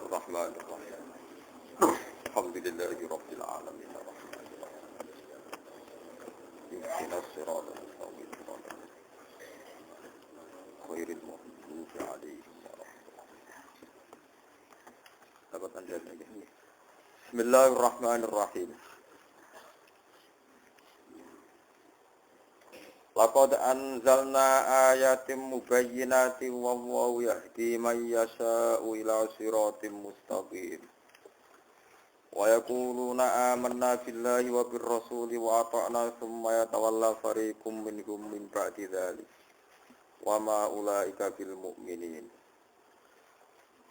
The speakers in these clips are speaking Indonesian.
Bismillahirrahmanirrahim. Alhamdulillahirabbil alamin. Ihdinas siratal mustaqim. Khairil maghdubi 'alaihim waladdallin. Bismillahirrahmanirrahim. Laqad anzalna ayatin mubayyinatin wallahu yahdi man yasha'u ila siratim mustaqim. Wa yaquluna amanna billahi wa bir rasuli wa ata'na thumma yatawalla fariqum minhum min ba'di dzalik. Wa ma ulaika bil mu'minin.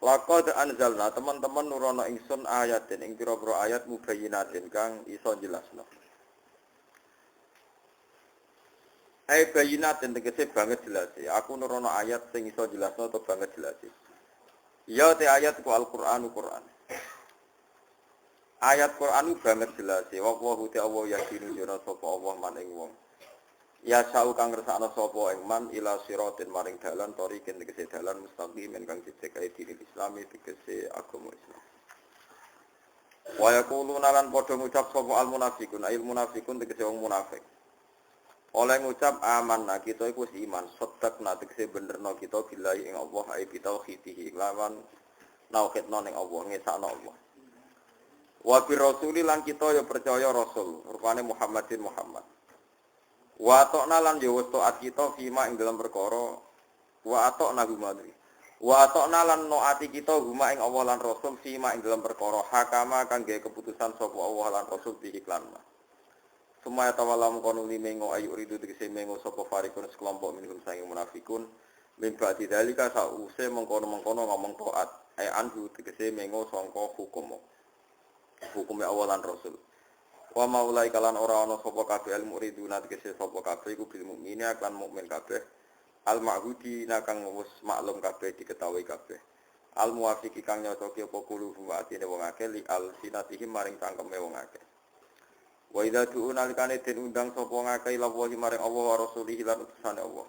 Laqad anzalna teman-teman nurono ingsun ayatin ing pira-pira ayat mubayyinatin kang iso jelasno. Bayinatin tegese banget jelas. Aku nurono ayat sing iso jelasno to banget jelas. Ya te ayat ku Al-Qur'an. Ayat Qur'an banget jelas. Wa te Allah yakinu jana sapa Allah man ing wong. Ya sau kang ngersakno sapa ing man ila siratin maring dalan thoriqin tegese dalan mustaqim kang dicekae dinil Islami tegese agama Islam. Wa yaquluna lan padha ngucap sapa al munafiqun tegese wong munafik. Oleh ngucap amanna kita iku wis iman, sedekna tegese benerno kita billahi ing Allah ai bitauhidihi lawan nauhidno ning Allah ngesakno Allah. Wa bi rasuli lan kita ya percaya rasul, rupane Muhammadin Muhammad. Wa ta'na lan ya wis taat kita fima ing dalam perkara wa ata'na gumadri. Wa ta'na lan noati kita huma ing Allah lan rasul fima ing dalam perkara hakama kang gawe keputusan sapa Allah lan rasul bi iklan. Sumaya tawalam kono limengo ayu ridu tegese mengo sapa farikun sekelompok minum sanging munafikun min ba'di dalika sause mengkono-mengkono ngomong taat ay anhu tegese mengo sangka hukume Allah lan Rasul. Wa maulai kalan ora ana sapa kabeh al muriduna tegese sapa kabeh iku bil mukmina kan mukmin kabeh al ma'hudi nakang wis maklum kabeh diketahui kabeh al muwafiqi kang nyocoki apa kulo atine wong akeh li al sinatihim maring cangkeme wong akeh. Wa idza du'una alikane den undang sapa ngakeh ila wahi maring Allah wa rasulihi lan utusane Allah.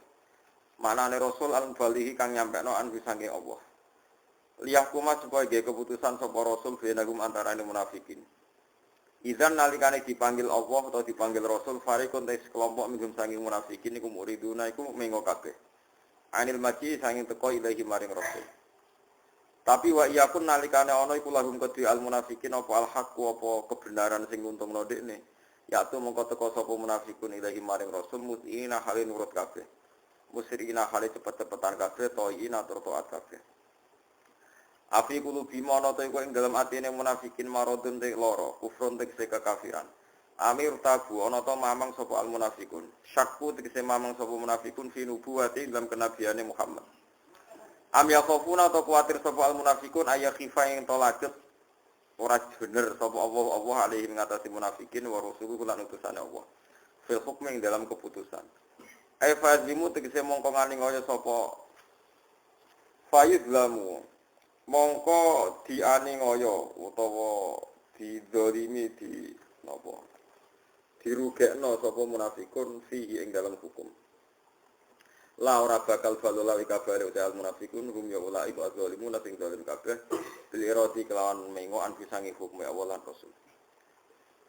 Manane rasul al-balighi kang nyampekno anhu sange Allah. Liyahkuma supaya ge keputusan sapa rasul benagum antarane munafikin. Idzan nalikane dipanggil Allah atau dipanggil rasul fariqun tes kelompok minggum sange munafikin iku muriduna iku mengo kabeh. Anil maji sange teko ilahi maring rasul. Tapi wa iyakun nalikane ana iku lahum kedhi al munafikin apa al haqq apa kebenaran sing untungno dekne. Yaitu mongko teko sapa munafikun ilahi maring rasul mut'ina hale nurut kabeh. Musyrina hale cepet-cepetan kabeh to'ina tur taat kabeh. Afi kulubi mono to iku ing dalem atine munafikin maradun te lara, kufrun tegese kekafiran. Amir tabu ana to mamang sapa al munafikun. Syakku tegese mamang sapa munafikun fi nubuwati dalam kenabiane Muhammad. Am yakhafuna to kuwatir sapa al munafikun ayakhifa ing to lajet ora bener sapa Allah alaihi ngatasi munafikin wa rasuluhu lan utusane Allah. Fil hukmi ing dalam keputusan. Ai fazimu tegese mongko ngalingaya sapa fayizlamu. Mongko dianingaya utawa didolimi di napa? Dirugekno sapa munafikun fihi ing dalam hukum. La ora bakal balula kabare utal munafikun hum ya ulai wa zalimun sing zalim kabeh bil irati kelawan mengo an pisangi hukum Allah lan Rasul.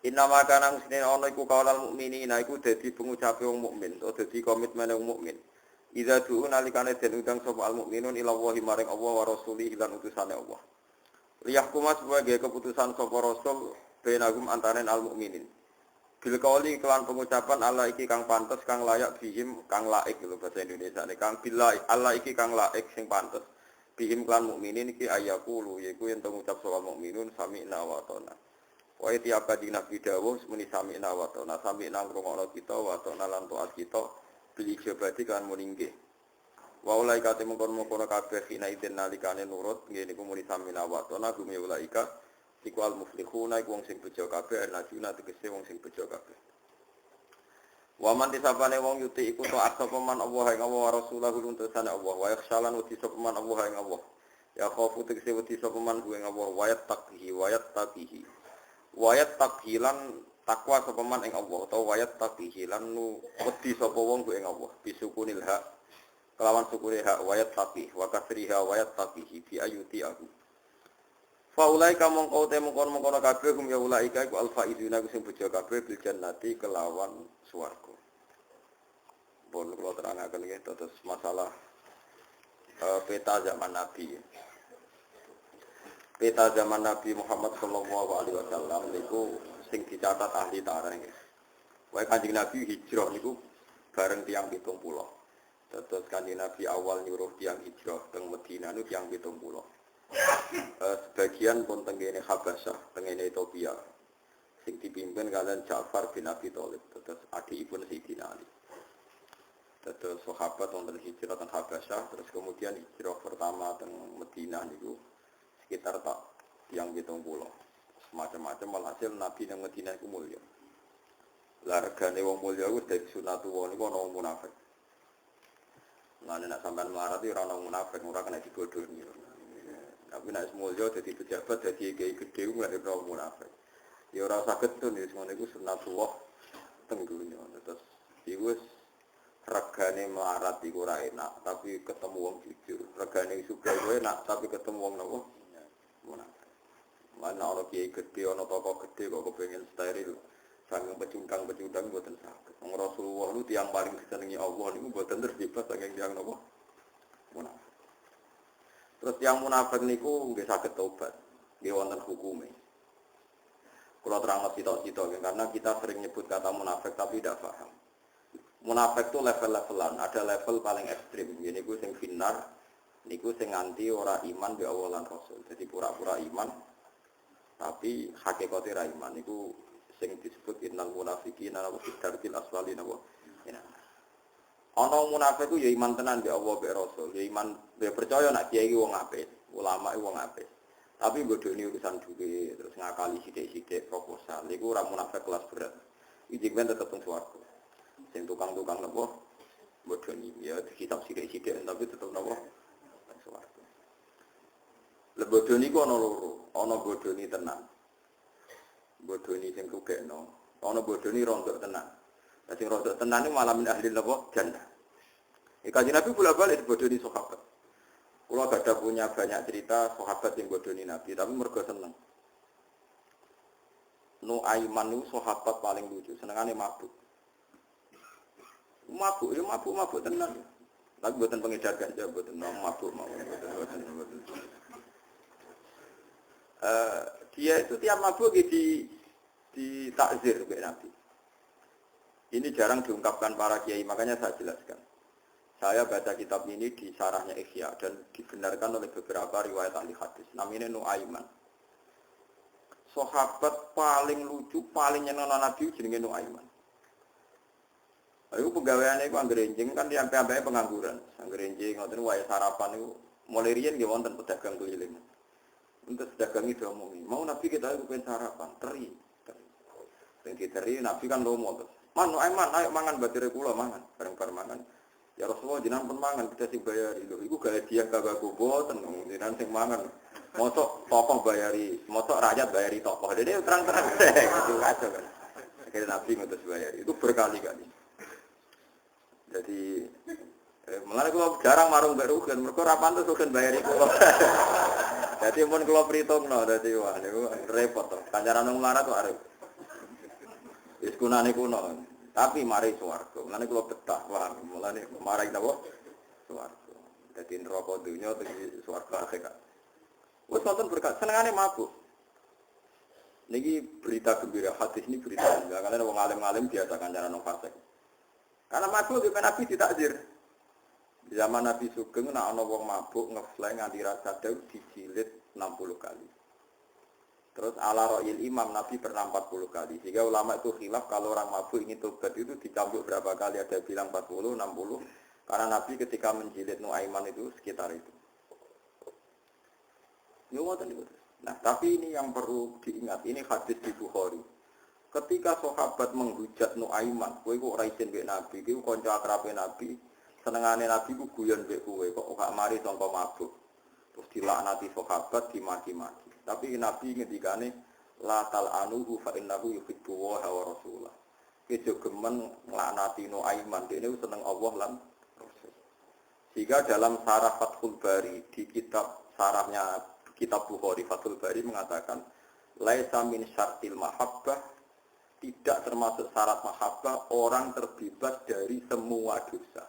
Inna ma kana muslimin ana iku kaulal mukminina iku dadi pengucape wong mukmin utawa dadi komitmen wong mukmin. Idza du'u nalikane den undang sapa al mukminun ila Allahi maring Allah wa rasulihi lan utusane Allah. Liyahkuma sebagai keputusan sapa rasul bainahum antaraning al mukminin. Bil qauli kelan pengucapan Allah iki kang pantes kang layak bihim kang laik lho bahasa Indonesia ne kang billahi Allah iki kang laik sing pantes bihim kelan mukminin iki ayaqulu yaiku yen ngucap sapa mukminun sami'na wa ta'na wa iti abadina bidawuh muni sami'na wa ta'na sami'na ngrungokno kita wa ta'na lan taat kita bil ijabati kan muningge wa ulaika temungkon-mungkon kabeh hina idin nalikane nurut ngene iku muni sami'na wa ta'na gum ya ulaika iku al-muflihuna iku wong sing bejo kabeh najuna tegese wong sing bejo kabeh. Wa man tisabane wong yuti iku taat sapa man Allah ing Allah wa rasulahu utusane Allah wa yakhshalan uti sapa man Allah ing Allah. Ya khofu tegese uti sapa man ing Allah wa yattaqihi. Wa yattaqilan takwa sapa man ing Allah utawa wa yattaqihi lan wedi sapa wong ing Allah bisukunil hak kelawan sukune hak wa yattaqi wa kasriha wa yattaqihi bi ayuti aku. Faulai kamong kau temu mongkon kabeh kum ya ulai iku alfaizuna sing bojo kabeh bil jannati kelawan swarga. Pun kula terangaken nggih terus masalah peta zaman Nabi. Peta zaman Nabi Muhammad sallallahu alaihi wasallam niku sing dicatat ahli tarikh. Wae Kanjeng Nabi hijrah niku bareng tiyang 70. Terus Kanjeng Nabi awal nyuruh tiyang hijrah teng Madinah niku tiyang 70. Sebagian pun tenggene Habasyah, tenggene Ethiopia, sing dipimpin kalian Ja'far bin Abi Thalib, terus adikipun Sayyidina Ali. Terus sahabat wonten hijrah teng Habasyah, terus kemudian hijrah pertama teng Madinah niku sekitar tak yang 70. Semacam-macam walhasil Nabi nang Madinah iku mulya. Lah regane wong mulya iku dadi sunatullah niku ana wong munafik. Lan nek sampean melarat iki ora ana munafik, ora kena digodhoni. Tapi nek mulya dadi pejabat dadi kiai gedhe ku lek ora munafik. Ya ora saged to nek ngono iku sunatullah teng dunya. Terus iku wis regane melarat iku ora enak, tapi ketemu wong jujur. Regane sugih kuwi enak, tapi ketemu wong napa? Munafik. Mana ana kiai gedhe ana tokoh gedhe kok kepengin steril. Sangang pecundang mboten saged. Wong Rasulullah lu tiyang paling disenengi Allah niku mboten terbebas saking tiyang napa? Munafik. Terus yang munafik niku nggih saged tobat, nggih wonten hukume. Kula terangno sithik-sithik karena kita sering nyebut kata munafik tapi tidak paham. Munafik itu level-levelan, ada level paling ekstrim. Ini niku sing finar, niku sing nganti ora iman be Allah lan Rasul. Jadi pura-pura iman tapi hakikate ra iman niku sing disebut innal munafiqina wa fitartil asfali napa. Ana munafik ku ya iman tenan be Allah be Rasul, ya iman be percaya nek kiai wong apik, ulama wong apik. Tapi bodoni urusan duwe terus ngakali sithik-sithik proposal. Iku ora munafik kelas berat. Iki ben tetep teng swarga. Sing tukang-tukang napa bodoni ya kitab sithik-sithik tapi tetep napa teng swarga. Lah bodoni ku ana loro, ana bodoni tenan. Bodoni sing kugekno, ana bodoni rondok tenan. Sing rodok tenan iki malah min ahli napa jannah. Kanjeng Nabi bolak-balik bodoni sahabat. Kula gadah punya banyak cerita sahabat sing bodoni Nabi, tapi mergo seneng. Nuaiman niku sahabat paling lucu, senengane mabuk. Mabuk tenan. Tapi mboten pengedar ganja, mboten mabuk mawon. Dia itu tiap mabuk di takzir oleh Nabi. Ini jarang diungkapkan para kiai, makanya saya jelaskan. Saya baca kitab ini di syarahnya Ihya dan dibenarkan oleh beberapa riwayat ahli hadis. Namanya Nuaiman. Sahabat paling lucu, paling nyeneng Nabi jenenge Nuaiman. Ayo pegawaiane iku anggere enjing kan diampe-ampe pengangguran. Anggere enjing ngoten wae sarapan niku mulai riyen nggih wonten pedagang keliling. Untuk pedagang itu omongi, mau Nabi kita pengen sarapan, teri. Sing diteri Nabi kan lomo terus. Manu Aiman, ayo mangan batire kula mangan, bareng-bareng mangan. Ya Rasulullah jenengan pun mangan, kita sing bayari lho. Iku gawe dia kagak boten jenengan sing mangan. Mosok tokoh bayari, mosok rakyat bayari tokoh. Dene terang-terang gitu kacau kan. Akhirnya Nabi ngutus bayari. Itu berkali-kali. Jadi mulane kula jarang marung mbek Rugen, mergo ora pantes Rugen bayari kula. Dadi mun kula pritungno dadi wah niku repot to. Kancaran wong melarat kok arep. Wis kunane kuno, tapi mari swarga. Mulane kula betah, paham. Mulane mari napa? Swarga. Dadi neraka dunya dadi swarga akhirat. Wes wonten berkat senengane mabuk. Niki berita gembira, hadis ini berita gembira. Kalian wong alim-alim biasa kancaran wong fasik. Karena mabuk di Nabi ditakzir. Di zaman Nabi Sugeng nek ana wong mabuk ngefleng nganti rasa daun dijilid 60 kali. Terus ala ro'il imam Nabi pernah 40 kali. Sehingga ulama itu khilaf kalau orang mabuk ingin tobat itu dicambuk berapa kali. Ada bilang 40, 60. Karena Nabi ketika menjilid Nuaiman itu sekitar itu. Nah tapi ini yang perlu diingat. Ini hadis di Bukhari. Ketika sahabat menghujat Nuaiman. Kowe kok ora izin mbek Nabi. Kowe kanca akrabe Nabi. Senengane Nabi ku guyon mbek kowe. Kok gak mari sangka mabuk. Terus dilaknati sahabat dimaki-maki. Tapi Nabi ngendikane la tal'anuhu fa innahu yuhibbu wa rasulah. Kejo gemen nglaknati Nuaiman, dene seneng Allah lan Rasul. Sehingga dalam syarah Fathul Bari di kitab syarahnya kitab Bukhari Fathul Bari mengatakan laisa min syartil mahabbah, tidak termasuk syarat mahabbah orang terbebas dari semua dosa.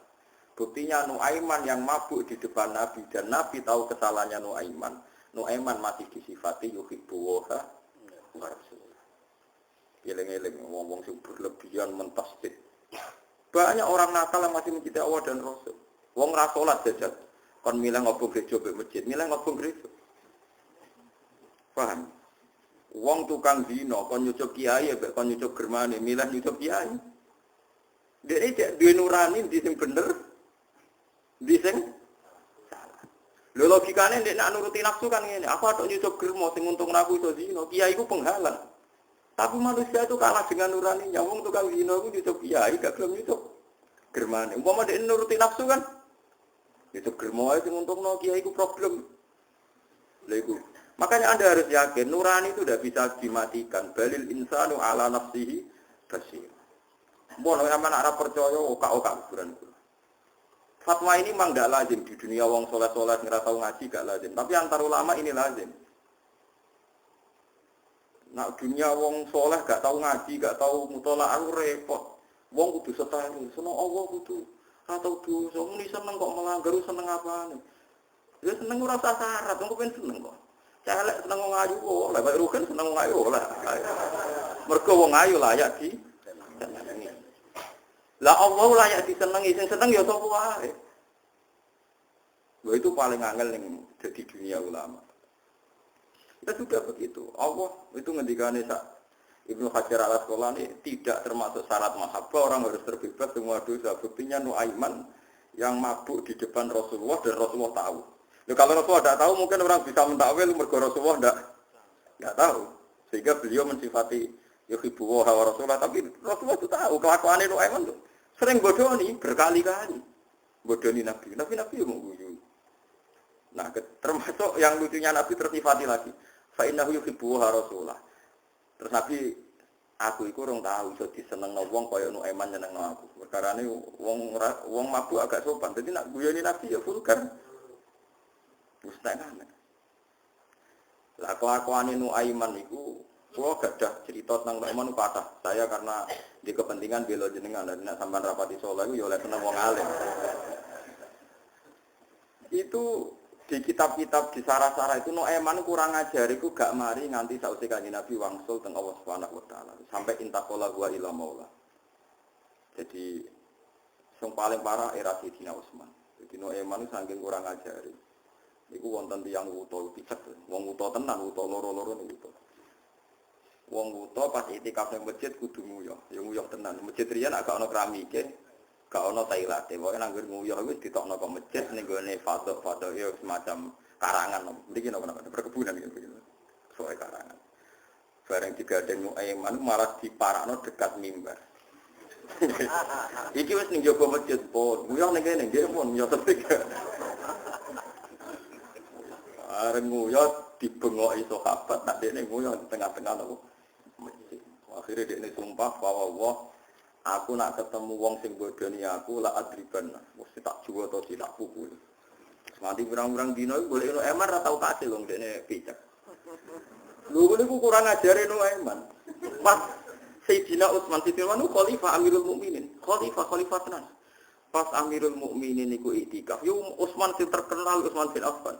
Buktinya Nuaiman yang mabuk di depan Nabi dan Nabi tahu kesalahannya Nuaiman. Nuaiman masih disifati yuhibbu wa rasulullah. Eling-eling ngomong sing berlebihan mentasbih. Banyak orang nakal yang masih mencintai Allah dan Rasul. Wong ra salat jajal. Kon milih ngobong gereja mbek masjid, milih ngobong gereja. Paham? Wong tukang zina kon nyucuk kiai mbek kon nyucuk germane, milih nyucuk kiai. Dene cek duwe nurani di sing bener, di sing salah. Lho logikane nek nak nuruti nafsu kan ngene, aku atok nyucuk germo sing untung aku iso zina, kiai ku penghalang. Tapi manusia itu kalah dengan nurani. Wong tukang zina ku nyucuk kiai gak gelem nyucuk germane. Umpama nek nuruti nafsu kan nyucuk germo ae sing untungno kiai ku problem. Lha iku. Makanya Anda harus yakin nurani itu tidak bisa dimatikan. Balil insanu ala nafsihi basir. Mbon nek sampeyan ora percaya oka-oka kuburan. Fatwa ini memang tidak lazim di dunia wong soleh-soleh nggak tahu ngaji gak lazim. Tapi antar ulama ini lazim. Nah dunia wong soleh gak tahu ngaji, gak tahu mutolaah repot. Wong kudu setahun, seneng Allah kudu. Atau dosa, muni seneng kok melanggar, seneng apa nih? Ya seneng ora usah syarat, wong pengen seneng kok. Celek seneng wong ayu kok, lha kok rugen seneng wong ayu lah. Mergo wong ayu layak di senengi. Lah Allah layak disenengi, sing seneng ya sapa wae. Lho itu paling angel ning di dunia ulama. Ya sudah begitu. Allah itu ngendikane sak Ibnu Hajar Al-Asqalani tidak termasuk syarat mahabbah orang harus terbebas semua dosa. Buktinya Nuaiman yang mabuk di depan Rasulullah dan Rasulullah tahu. Loh, kalau Rasulullah tidak tahu mungkin orang bisa mentakwil mergo Rasulullah tidak tahu. Sehingga beliau mensifati yuhibbu wa rasulullah, tapi Rasulullah itu tahu kelakuan Nuaiman itu sering bodoni berkali-kali. Bodoni Nabi yang mau guyu. Nah, termasuk yang lucunya Nabi tersifati lagi. Fa innahu yuhibbu wa rasulullah. Terus Nabi, aku iku urung tahu iso disenengno wong kaya Nuaiman nyenengno aku. Perkarane wong mabuk agak sopan. Dadi nak guyoni Nabi ya vulgar. Mustahil. Lah kelakuane Nuaiman iku kula gadah cerita tentang Nuaiman patah. Saya karena di kepentingan bela jenengan dan nek sampean rapati saleh iku ya oleh seneng wong alim. Itu di kitab-kitab di sarah-sarah itu Nuaiman kurang ajar iku gak mari nganti sausé Kanjeng Nabi wangsul teng Allah Subhanahu wa taala sampai intaqala wa ila maula. Jadi yang paling parah era Sayyidina Utsman. Jadi Nuaiman saking kurang ajar. Iku wonten tiyang wuta picek. Wong wuta tenan, wuta loro-loro niku wuta. Wong wuta pas itikaf ning masjid kudu nguyah. Ya nguyah tenan. Masjid riyen agak ana keramike. Gak ono tailate, pokoke nang nguyah wis ditokno kok masjid ning gone foto-foto ya semacam karangan. Mriki napa perkebunan gitu. Soal karangan. Bareng digandeng Nuaiman malah diparakno dekat mimbar. Iki wis ning jaba masjid pon. Nguyah ning kene nggih pun yo tepik. Areng nguyah dibengoki sahabat tak dekne nguyah di tengah-tengah nopo masjid. Akhire dekne sumpah bahwa Allah aku nak ketemu wong sing bodoni aku la adriban. Mesti tak juwa to tak pukul. Mati pirang-pirang dina iku golek Nuaiman ra tau kasil wong dene picek. Lho niku kurang ajare Nuaiman. Pas Sayyidina Utsman Siddiq khalifah Amirul Mukminin. Khalifah tenan. Pas Amirul Mukminin niku iktikaf, yo Utsman sing terkenal Utsman bin Affan.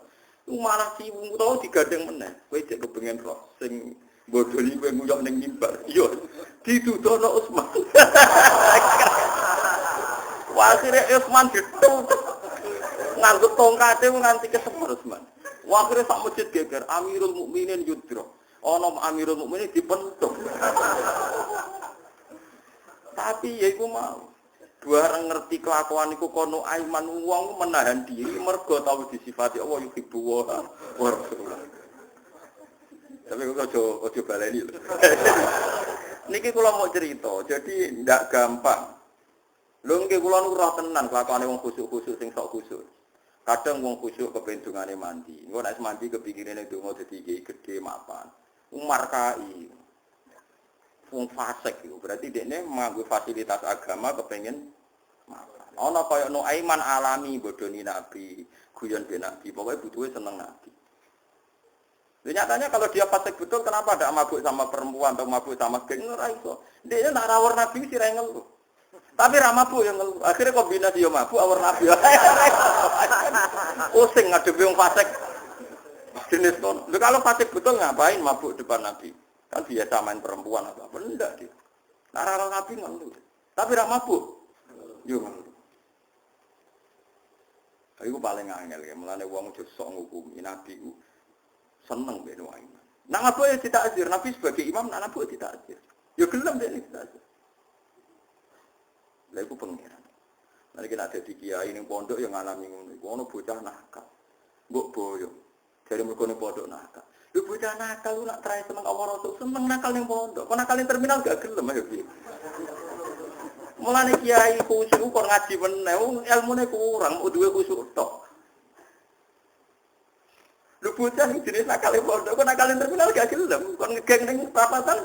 Ku malah si wong tau digandeng meneh. Kowe cek kepengen roh sing bodoni kowe nguyok ning mimbar. Yo ditudono Utsman. Wah, akhirnya Utsman ditutup. Nganggo tongkate nganti kesemer Utsman. Wah, akhirnya sak masjid geger Amirul Mukminin yudro. Ana Amirul Mukminin dipentuk. Tapi ya iku mau bareng ngerti kelakuan iku kono Aiman wong menahan diri mergo tau disifati Allah yuhibbu wa rasulullah. Tapi kok aja baleni lho. Niki kula mau cerita, jadi ndak gampang. Lho nggih kula nu roh tenan kelakuane wong khusuk-khusuk sing sok khusuk. Kadang wong khusuk kepen dungane mandi. Engko nek mandi kepikirane donga dadi gede mapan. Umar Kai. Wong fasik iku berarti dekne manggo fasilitas agama kepengin makan. Ana kaya Nuaiman alami bodoni Nabi, guyon be Nabi, pokoke butuhe seneng Nabi. Nyatanya kalau dia fasik betul, kenapa ada mabuk sama perempuan atau mabuk sama geng? Ora iso. Dia nak rawur Nabi sih ra ngeluh. Tapi ra mabuk yang ngeluh. Akhirnya kombinasi yo mabuk awur Nabi. Pusing ngadepi wong fasik. Jenis kono. Lha kalau fasik betul ngapain mabuk depan Nabi? Kan biasa main perempuan atau apa? Enggak dia. Nak rawur Nabi ngeluh. Tapi ra mabuk. Yo ngeluh. Iku paling angel ya. Mulane wong aja sok ngukumi Nabi ku. Seneng ben wae. Nak mabuk ya ditakzir, Nabi sebagai imam nak mabuk ditakzir. Ya gelem dene ditakzir. Lha iku pengiran. Nek kita dadi kiai ning pondok yang ngalami ngono iku ono bocah nakal. Mbok boyo. Dari mergo ning pondok nakal. Lho bocah nakal lu nak trai seneng Allah Rasul, seneng nakal ning pondok. Kok nakal ning terminal gak gelem ayo piye. Mulane kiai khusyuk kok ngaji meneh, ilmune kurang, duwe khusyuk tok. Lu bocah jenis nakal e pondok, kok nakal terminal gak gelem, kon ngegeng ning perapatan.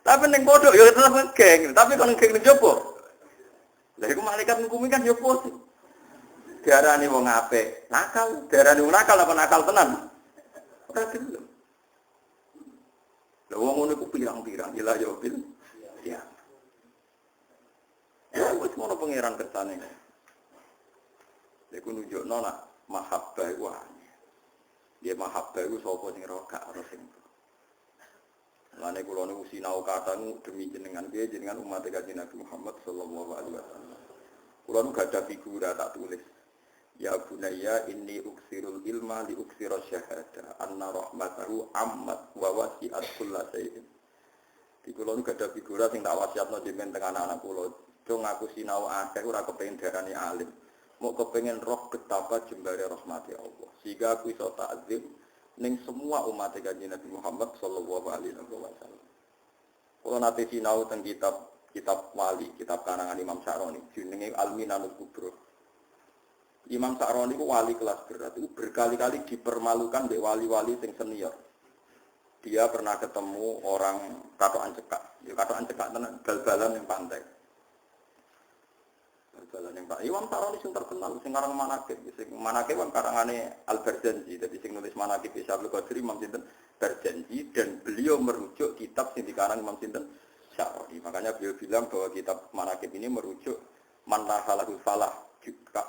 Tapi ning pondok ya tetep ngegeng, tapi kon ngegeng ning jopo. Lah iku malaikat ngukumi kan yo posih. Diarani wong apik, nakal, diarani wong nakal apa nakal tenan? Ora gelem. Lah wong ngono ku pirang-pirang ila yo bil. Ya. Ya wis ngono pangeran kersane. Lha iku nunjukno nak mahabbah iku dia mahabbah itu sapa sing roga ana sing. Lane kula niku sinau kadang demi jenengan piye jenengan umat Kanjeng Nabi Muhammad sallallahu alaihi wasallam. Kula nu gadah figura tak tulis. Ya bunayya inni uksirul ilma li uksira syahada anna rahmatahu ammat wa wasi'at kullasyai'in. Di kula nu gadah figura sing tak wasiatno jenengan teng anak-anak kula. Cung aku sinau akeh ora kepengin darani alim. Mau kepengen roh betapa jembare rahmati Allah. Sehingga aku iso ta'zim ning semua umat Kanjeng Nabi Muhammad sallallahu alaihi wasallam. Kalau nanti sinau teng kitab wali, kitab karangan Imam Sa'roni, jenenge Al-Minanul Kubra. Imam Sa'roni ku wali kelas berat, itu berkali-kali dipermalukan mbek wali-wali sing senior. Dia pernah ketemu orang katokan cekak. Ya katokan cekak tenan bal-balan ning pantai. Jalan yang Pak Imam Sa'roni sing terkenal sing aran manakib sing manakib kan karangane Al-Barzanji dadi sing nulis manakib Syaikhul Qadir Imam sinten Barzanji dan beliau merujuk kitab sing dikarang Imam sinten Sa'roni makanya beliau bilang bahwa kitab manakib ini merujuk man lahul falah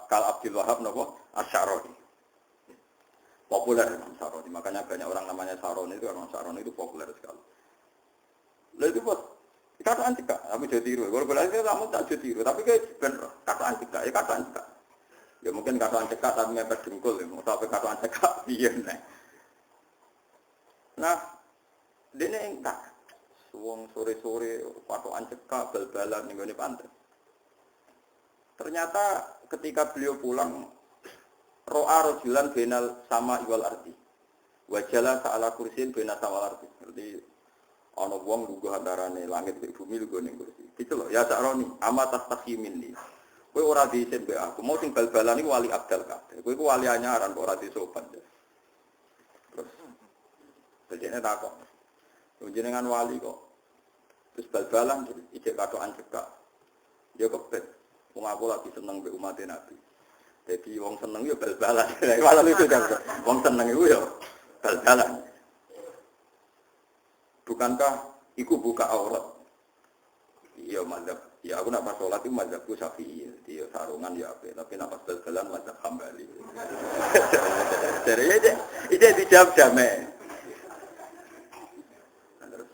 kal Abdul Wahab napa Asy-Sa'roni populer Imam Sa'roni makanya banyak orang namanya Sa'roni itu orang Sa'roni itu populer sekali lalu bos kata antika, aku jadi tiru. Kalau bilang itu kamu tak jadi tiru, tapi kayak bener kata antika, ya kata antika. Ya mungkin kata antika tapi mepet dengkul, ya. Mau tapi kata antika iya nih. Nah, dia enggak. Suwong sore-sore kata antika bal-balan ning ngene pantai. Ternyata ketika beliau pulang, ro'a rajulan bainal sama iwal ardi. Wajalah sa'ala kursin bainal sama ardi. Berarti ana wong lungguh antarane langit mek bumi lungguh ning kursi. Gitu loh, ya Sa'roni, amatas tahimin ni. Kowe ora diisin mbek aku, mau sing bal-balan iku wali abdal kabeh. Kowe iku wali anyaran kok ora disopan. Terus bedene takok. Jenengan wali kok. Terus bal-balan ijek katokan cekak. Ya kebet. Wong aku lagi seneng mbek umat Nabi. Jadi wong seneng yo bal-balan. Malah itu kan. Wong seneng iku yo bal-balan. Bukankah iku buka aurat? Iya mazhab. Ya aku nak pas salat itu mazhabku Syafi'i. Dia sarungan ya apa, tapi nak pas bal-balan mazhab Hambali. Jadi ide dijawab damai. Terus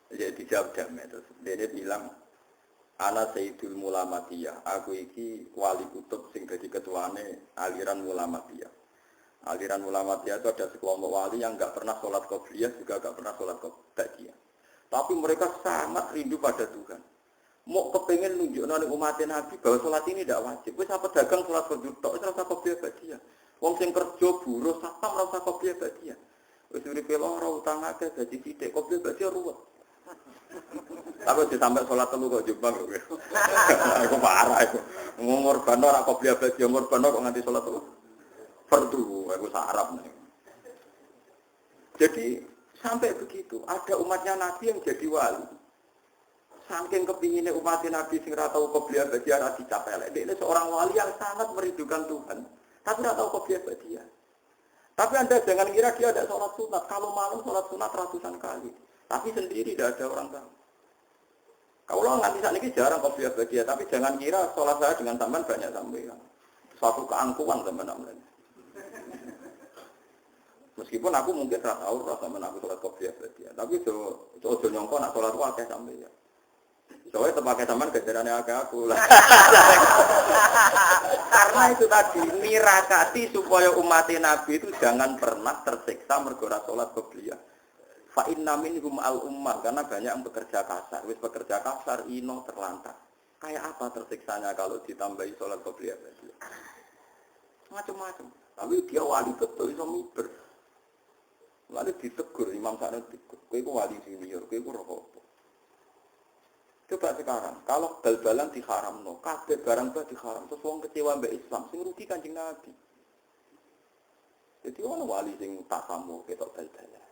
jadi dijawab damai terus dia bilang ana sayyidul mulamatiyah. Aku iki wali kutub sing dadi ketuane aliran mulamatiyah. Aliran Muhammadiyah itu ada sekelompok wali yang enggak pernah sholat qobliyah juga enggak pernah sholat ba'diyah. Tapi mereka sangat rindu pada Tuhan. Mau kepengen nunjukkan umat Nabi bahwa sholat ini tidak wajib. Wis apa dagang sholat fardu tok wis ora usah qobliyah ba'diyah. Wong sing kerja buruh satpam ora usah qobliyah ba'diyah. Wis uripe lara utang akeh dadi sithik qobliyah ba'diyah ruwet. Tapi sampai sholat telu kok jombang kok. Aku parah aku. Ngorban ora qobliyah ba'diyah ngorban kok nganti sholat telu. Fardu, aku sarap nih. Jadi sampai begitu, ada umatnya Nabi yang jadi wali. Saking kepinginnya umatnya Nabi sing ora tau qobliyah ba'diyah ora dicapelek. Dia seorang wali yang sangat merindukan Tuhan, tapi ora tau qobliyah ba'diyah. Tapi Anda jangan kira dia ada sholat sunat. Kalau malam sholat sunat ratusan kali. Tapi sendiri tidak ada orang tahu. Kalau nganti saat ini jarang kopiah dia, tapi jangan kira sholat saya dengan sampean banyak sampean. Suatu keangkuhan teman-teman. Meskipun aku mungkin rasa tahu sampean aku sholat kopiah dia, tapi ojo nyongko nak sholat wakil sampean. Soalnya terpakai sampean kejarannya aku lah. Karena itu tadi mirakati supaya umat Nabi itu jangan pernah tersiksa mergo sholat kopiah. Fa inna minhum al-ummah, karena banyak yang bekerja kasar. Wis bekerja kasar, ino terlantar. Kayak apa tersiksanya kalau ditambahi sholat qobliyah? Macam-macam. Tapi dia wali betul, iso miber. Lalu ditegur, Imam Sa'ad ditegur. Kowe iku wali senior, kowe iku roh apa? Coba sekarang, kalau bal-balan diharamno, kabeh barang bah diharam, terus wong kecewa mbek Islam, sing rugi Kanjeng Nabi. Jadi ono wali sing tak samu ketok bal-balan.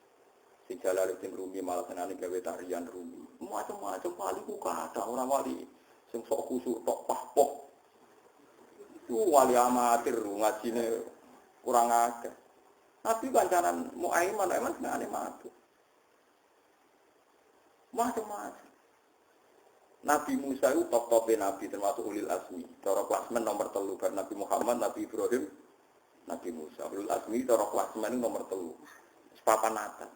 Sing Jalaluddin Rumi malah senane gawe tarian Rumi. Macam-macam wali ku kada orang wali sing sok khusuk tok pahpoh. Ku wali amatir ngajine kurang akeh. Nabi kancanan Muaiman senane matu. Macam-macam. Nabi Musa itu top-tope Nabi termasuk ulil azmi. Cara klasmen nomor 3 bar Nabi Muhammad, Nabi Ibrahim, Nabi Musa. Ulil azmi cara klasmen nomor 3. Papan atas.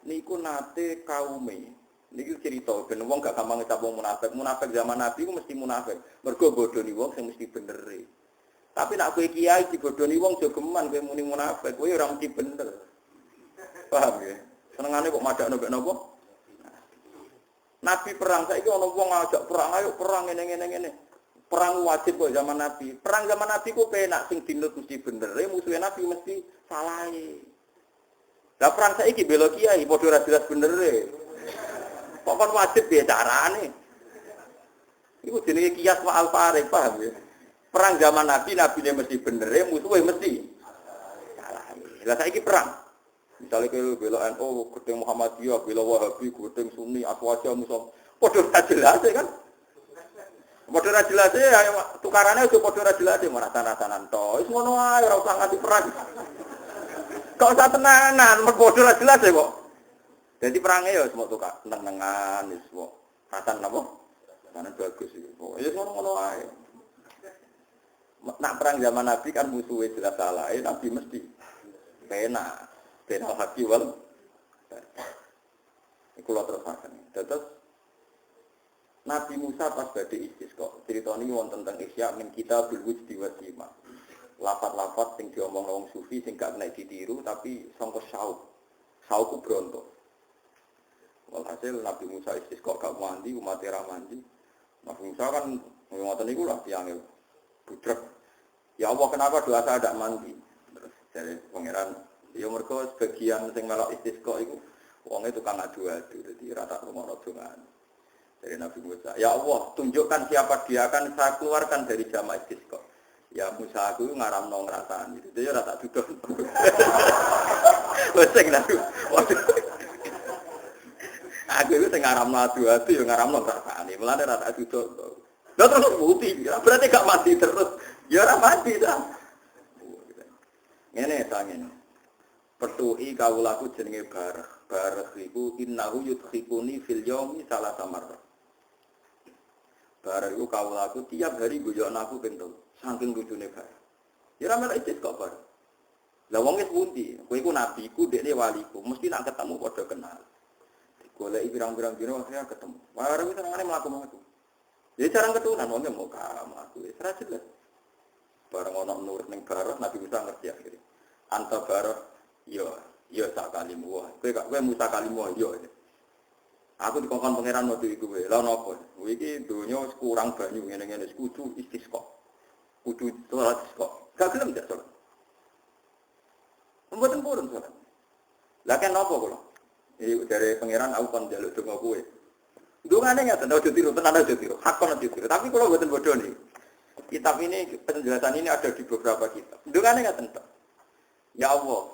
Niku nate kaume. Niku cerita ben wong gak gampang ngecap wong munafik. Munafik zaman Nabi ku mesti munafik. Mergo bodoni wong sing mesti bener. Tapi nek kowe kiai dibodoni wong jogeman kowe muni munafik, kowe ora mesti bener. Paham ya? Senengane kok madakno mek napa? Nabi perang saiki ana wong ngajak perang, ayo perang ngene. Perang wajib kok zaman Nabi. Perang zaman Nabi ku penak sing dinut mesti bener, musuhe Nabi mesti salahe. Lah perang saiki bela kiai padha ora jelas bener e. Kok kon wajib piye carane? Iku jenenge kias wa al-farik, paham ya? Perang zaman Nabi, nabine mesti bener e, musuhe mesti salah. Lah saiki perang. Misalnya kowe bela NU, gedeng Muhammadiyah, bela Wahabi, gedeng Sunni, Aswaja, Musa. Padha ora jelas kan? Padha ora jelas e, tukarane aja padha ora jelas e, maratan-ratanan to. Wis ngono ae ora usah nganti perang. Kok usah tenanan, merbodoh lah jelas ya kok. Jadi perangnya ya semua tukar, tenang-tenangan, ya semua. Rasan apa? Rasan bagus itu. Ya semua ngono aja. Nak perang zaman Nabi kan musuhnya jelas salah, Nabi mesti. Pena hati wal. Itu lah terus. Terus Nabi Musa pas badai istisqa. Cerita ini tentang Isya min kita bilwujdi wasima. Lafat-lafat sing diomong wong sufi sing gak kena ditiru tapi sangka sauk bronto. Walhasil Nabi Musa istisqa gak mandi, umat ra mandi. Nabi Musa kan ngoten niku lah tiange budrek. Ya Allah, kenapa doa saya tidak mandi? Terus dari pangeran, ya mergo sebagian sing melok istisqa iku wonge tukang adu-adu, dadi rata rumono dongan. Dari Nabi Musa, ya Allah, tunjukkan siapa dia akan saya keluarkan dari jamaah istisqa. Ya Musa aku ngaramno ngrasani. Itu ya ora tak duduk. Wes sing aku. Aku itu sing ngaramno adu-adu ya ngaramno ngrasani. Mulane ora tak duduk. Lha terus putih, berarti gak mati terus. Ya ora mati ta. Ngene ta ngene. Pertuhi kawulaku jenenge barah. Barah iku innahu yudkhikuni fil yaumi salah samar. Barah iku kawulaku tiap hari guyokno aku ping 3. Saking lucune bareng. Ya ra melok istis kok bareng. Lah wong wis pundi? Kowe iku nabiku, dekne waliku, mesti nak ketemu padha kenal. Digoleki pirang-pirang dina akhirnya ketemu. Bareng wis senengane mlaku-mlaku. Ya jarang ketunan wong mau kamu aku wis ra jelas. Bareng ana nur ning bareng Nabi Musa ngerti akhire. Anta bareng yo sak kalimu wae. Kowe Musa kalimu yo. Aku dikongkon pangeran waktu iku wae. Lah napa? Kowe iki donya wis kurang banyu ngene-ngene kudu istisqa. Kudu sholat kok. Gak gelem gak sholat. Mboten purun sholat. Lah kan napa kula? Iki dari pangeran aku kon njaluk donga kowe. Dongane ngaten ojo tiru, tenan ojo tiru. Hak kon ojo tiru. Tapi kula mboten bodho nih. Kitab ini penjelasan ini ada di beberapa kitab. Dongane ngaten tok. Ya Allah,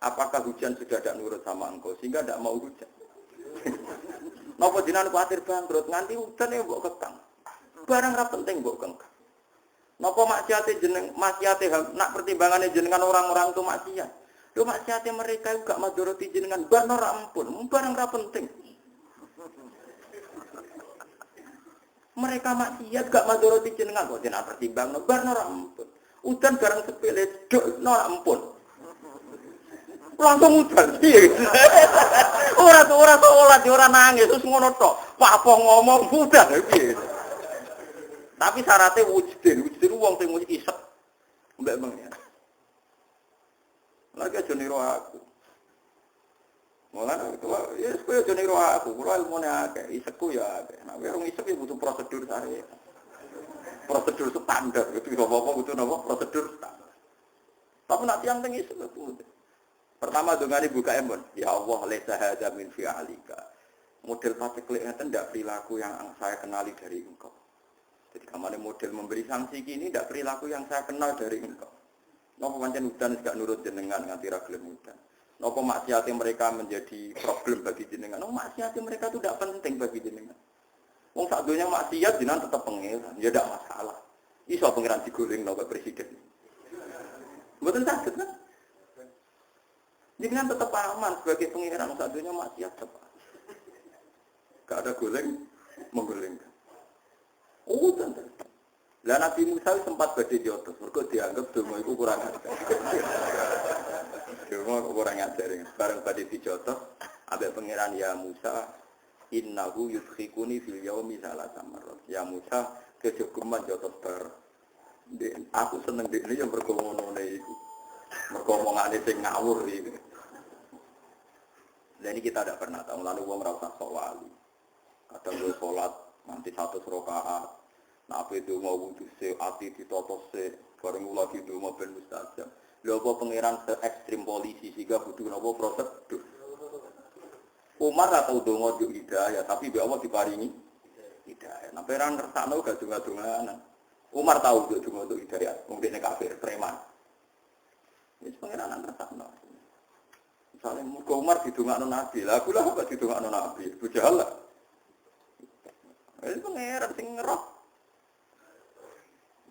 apakah hujan sudah tidak nurut sama engkau sehingga tidak mau hujan? Napa jenengan kuwatir bangkrut nganti hujan ya mbok kekang. Barang ra penting mbok kengkang. Napa maksiate jeneng maksiate nak pertimbangannya jenengan orang-orang itu maksiat. Lho maksiate mereka juga madoroti jenengan bar ora ampun, barang ra penting. Mereka maksiat gak madoroti jenengan kok jenengan pertimbangno bar ora ampun. Udan barang sepele dok ora ampun. Langsung udan piye. Ora sholat ora nangis terus ngono tok. Apa ngomong udan piye. Tapi syaratnya wujudin wong sing wis isek. Mbak mengen. Lagi aja niru aku. Mulane ya kowe aja niru aku, kula ilmune akeh, isekku ya akeh. Nek wong isek ya butuh prosedur syariat. Prosedur standar, itu apa-apa butuh napa prosedur standar. Tapi nek tiyang teng isek itu. Pertama dongane buka embon, ya Allah laisa hadza min fi'alika. Model pateklik ngeten ndak perilaku yang saya kenali dari engkau. Jadi kamane model memberi sanksi ini ndak perilaku yang saya kenal dari engkau. Napa pancen udan gak nurut jenengan nganti ra gelem udan. Napa maksiat mereka menjadi problem bagi jenengan? Maksiat mereka itu tidak penting bagi jenengan. Wong sak donya maksiat jenengan tetap pengiran, ya tidak masalah. Iso pengiran digoreng nang presiden. Mboten saged kan? Jenengan tetap aman sebagai pengiran sak donya maksiat tetap. Gak ada goreng menggolengkan. Oh tentu. Lah Nabi Musa sempat badhe jotos, mergo dianggap donga iku kurang ajar. Donga kurang ajar. Bareng badhe dijotos, ambek pangeran ya Musa, innahu yudkhikuni fil yaumi salasa marrat. Ya Musa, kejogeman jotos bar. Aku seneng dekne yo mergo ngono iku. Mergo omongane sing ngawur iki. Lah ini kita tidak pernah tahu, lalu wong ora usah sok wali. Kadang gue sholat nanti 100 rakaat. Nah, apa itu mau wudu se, ati ditotos se, bareng ulah itu mau ben mustajab. Lha apa pangeran se ekstrim polisi sehingga butuh napa prosedur. Umar atau donga juk hidayah, tapi mbek Allah diparingi hidayah. Nah, pangeran ngersakno gak donga-donganan. Umar tahu juk donga untuk hidayah, wong dekne kafir preman. Wis pangeran ngersakno. Misalnya muga Umar didongakno Nabi. Lah aku lah kok didongakno Nabi. Bujal lah. Wis pangeran sing ngeroh.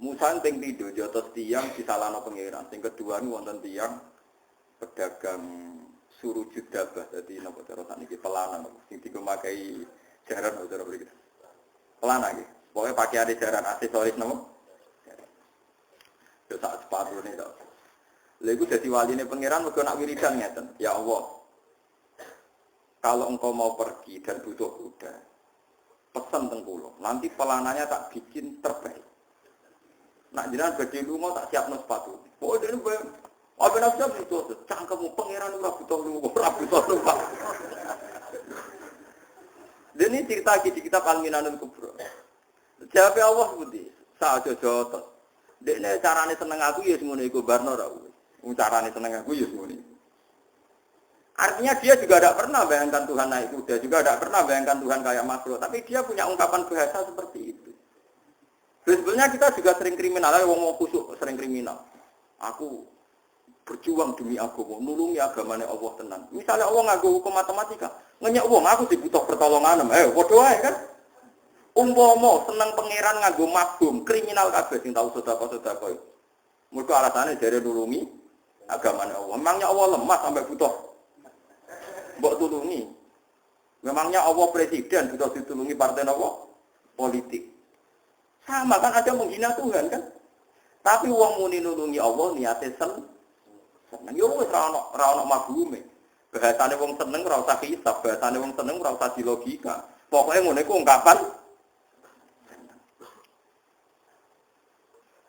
Musa teng tidur jotos tiang disalahno pangeran. Sing kedua niku wonten tiang pedagang suruh judabah. Dadi napa cara sakniki pelana sing dimakai jaran cara mriki. Pelana iki. Pokoke pakaiane jaran aksesoris napa? Yo sak sepatune tok. Lha iku dadi waline pangeran mergo nak wiridan ngeten. Ya Allah. Kalau engkau mau pergi dan butuh kuda, pesan teng kula. Nanti pelananya tak bikin terbaik. Nak jenengan badhe lunga tak siapno sepatu. Oh dene bae. Apa nasihat itu? Cangkemmu pangeran ora butuh lunga, ora butuh numpak. Dene cerita iki di kitab Al-Minanul Kubra. Jawab Allah seperti sak jojo. Dekne carane seneng aku ya semono iku barno ra kuwi. Wong carane seneng aku ya semono iku. Artinya dia juga tidak pernah bayangkan Tuhan naik kuda, juga tidak pernah bayangkan Tuhan kayak makhluk, tapi dia punya ungkapan bahasa seperti itu. Sebenarnya kita juga sering kriminal, wong mau kusuk sering kriminal. Aku berjuang demi agama, nulungi agamane Allah tenan. Misalnya Allah nganggo hukum matematika, ngenyek wong aku dibutuh pertolongan, padha wae kan. Umpama seneng pangeran nganggo mafhum, kriminal kabeh sing tau sedekah-sedekah. Mergo alasane jare nulungi agamane Allah. Memangnya Allah lemah sampai butuh mbok tulungi. Memangnya Allah presiden butuh ditulungi partai apa? Politik. Sama kan ada menghina Tuhan kan? Tapi wong muni nulungi Allah niate seneng. Yo wis ra ono maglume. Bahasane wong seneng ora usah hisab, bahasane wong seneng ora usah dilogika. Pokoke ngene iku ungkapan.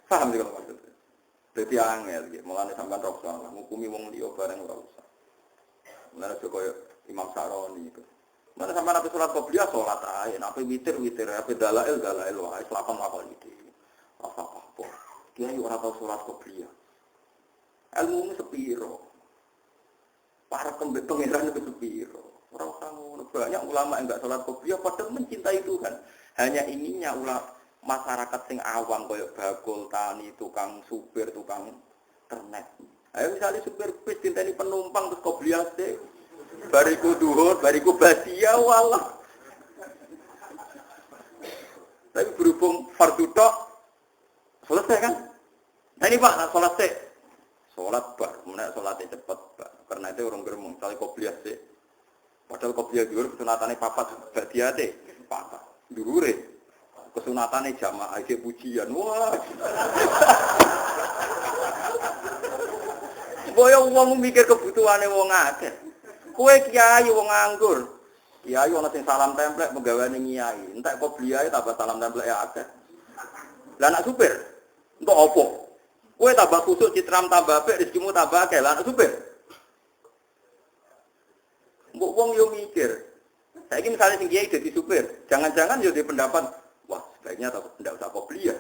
Paham iki maksud. Dadi angel iki, mulane sampean rok salah, ngukumi wong liya bareng ora usah. Mulane kaya Imam Saroni iku. Mana sampai nabi sholat qobliyah sholat aja, nabi witir, nabi dalail wah, selapang apa gitu. Apa? Dia orang tahu sholat qobliyah. Ilmu ini sepiro. Para pengiran itu sepiro. Orang tahu banyak ulama yang enggak sholat qobliyah, padahal mencintai Tuhan. Hanya inginnya masyarakat sing awam kayak bakul, tani, tukang supir, tukang ternet. Ayo misalnya supir bis dinteni penumpang terus qobliyah sih. Bariku duhur, bariku badia, wallah. Tapi berhubung fardu tok, selesai kan? ini Pak, nak sholat sih. Sholat bar, menaik sholatnya cepat Pak. Karena itu orang geremong, kali kopiah sih. Padahal kopiah dulu kesunatannya papat, badia deh, papat. Dure, kesunatannya jamaah aja pujian, wah. Boyo wong mikir kebutuhane wong akeh. Kowe kiai wong nganggur. Kiai ana sing salam templek pegawene kiai. Entek kok bliae tambah salam templek ya akeh. Lah anak supir entuk opo? Kowe tambah kusuk citram tambah apik rezekimu tambah akeh. Lah anak supir. Mbok wong yo mikir. Saiki misalnya sing kiai dadi supir, jangan-jangan yo di pendapat, wah sebaiknya ndak usah kopiah.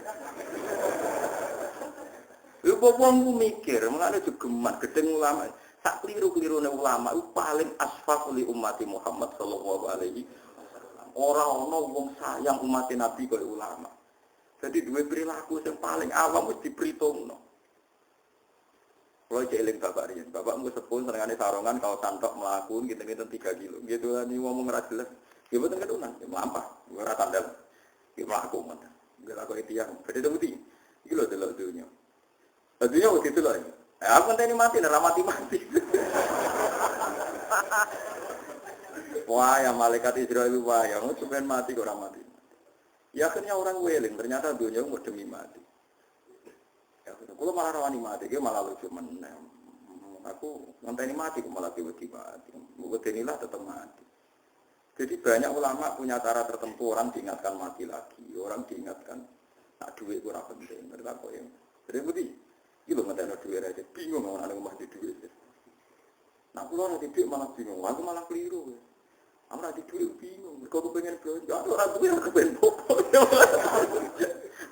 Ibu wong mikir, mulane jogeman gedeng ulama. Sak kliru-klirune ulama iku paling asfaqul li ummati Muhammad sallallahu alaihi wasallam. Ora ana wong sayang umat Nabi kaya ulama. Jadi duwe perilaku sing paling awam wis diperhitungno. Kalau eling bapak riyen, bapakmu sepun senengane sarongan kau tantok mlaku gitu-gitu 3 kilo. Gitu ani ngomong ra jelas. Ya mboten kedunan, ya mlampah, ora tandal. Ki mlaku men. Gila kok tiyang, gede bukti. Iki lho delok dunya. Tadinya waktu itu lagi. Aku nanti mati, mati. Wah, ya malaikat Israel wah, yang sebenarnya mati kok mati. Ya akhirnya orang weling, ternyata dunia mau demi mati. Ya, kalau malah rawani mati, dia malah lucu meneng. Aku nanti mati, aku malah tiba-tiba mati. Inilah tetap mati. Jadi banyak ulama punya cara tertentu, orang diingatkan mati lagi, orang diingatkan nak duit kurang penting. Mereka kok yang jadi iki lho ngeteno dhuwit aja bingung ana nang omah di dhuwit. Nah, kula ora dhuwit malah bingung, aku malah keliru. Aku ora dhuwit bingung, mergo aku pengen belanja, ora duwe aku pengen popo.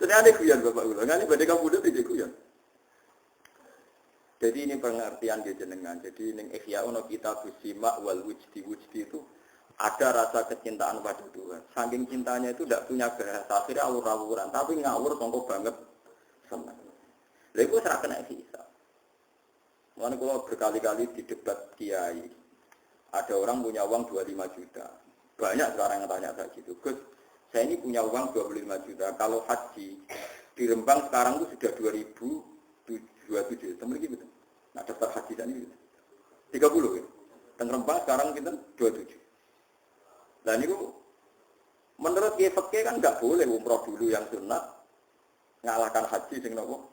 Ternyata guyon Bapak kula, ngene badhe kabudut iki guyon. Jadi ini pengertian dia jenengan. Jadi ning Ihya ono kitab Sima wal Wujdi itu ada rasa kecintaan pada Tuhan. Saking cintanya itu tidak punya bahasa, akhirnya awur-awuran, tapi ngawur sangko banget seneng. Lha iku ora kena hisab. Mulane kula berkali-kali di debat kiai. Ada orang punya uang 25 juta. Banyak sekarang yang tanya kayak gitu. Gus, saya ini punya uang 25 juta. Kalau haji di Rembang sekarang itu sudah 2027. Temen iki betul. Nah, daftar haji tadi gitu. 30 ya. Dan Rembang sekarang kita 27. Nah, ini menurut kiai fikih kan enggak boleh umroh dulu yang sunat ngalahkan haji sing nopo?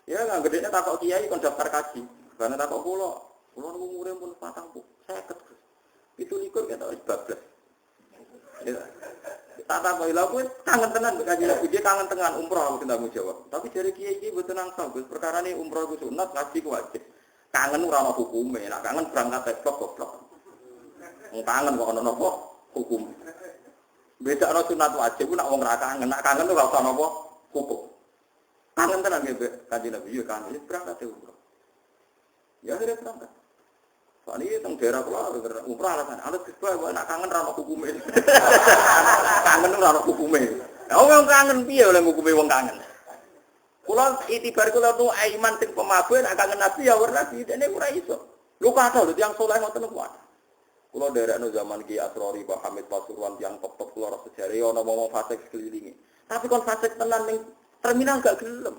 Ya nggak gedenya takut kiai kon daftar kaji, karena takut pulau umurnya pun 40, 50, itu likur kita harus bablas. Ya, tak tahu ilah pun kangen tenan kaji lagi dia kangen tenan umroh aku tidak mau jawab. Tapi dari kiai betul nangsal, perkara ini umroh itu sunat kaji wajib. Kangen urano hukumnya, nak kangen berangkat goblok. Kangen kok ono nopo hukum. Beda ono sunat wajib, nak wong ra kangen, nak kangen tuh gak usah nopo hukum. Kangen tenan nggih Kanjeng Nabi yo kangen berangkat umroh. Ya akhirnya berangkat. Soalnya ini teng daerah kula umroh alasan alat kesbah nak kangen ra ono hukume. Kangen ora ono hukume. Ya wong kangen piye oleh hukume wong kangen. Kula itibar kula tu iman sing pemabuk nak kangen Nabi ya ora Nabi dene ora iso. Lho kata lho tiyang saleh ngoten kuwi. Kula daerahno zaman Ki Asrori Pak Hamid Pasuruan tiyang top-top kula ora sejare ana ngomong fasik sekelilingi. Tapi kon fasik tenan ning terminal gak gelem.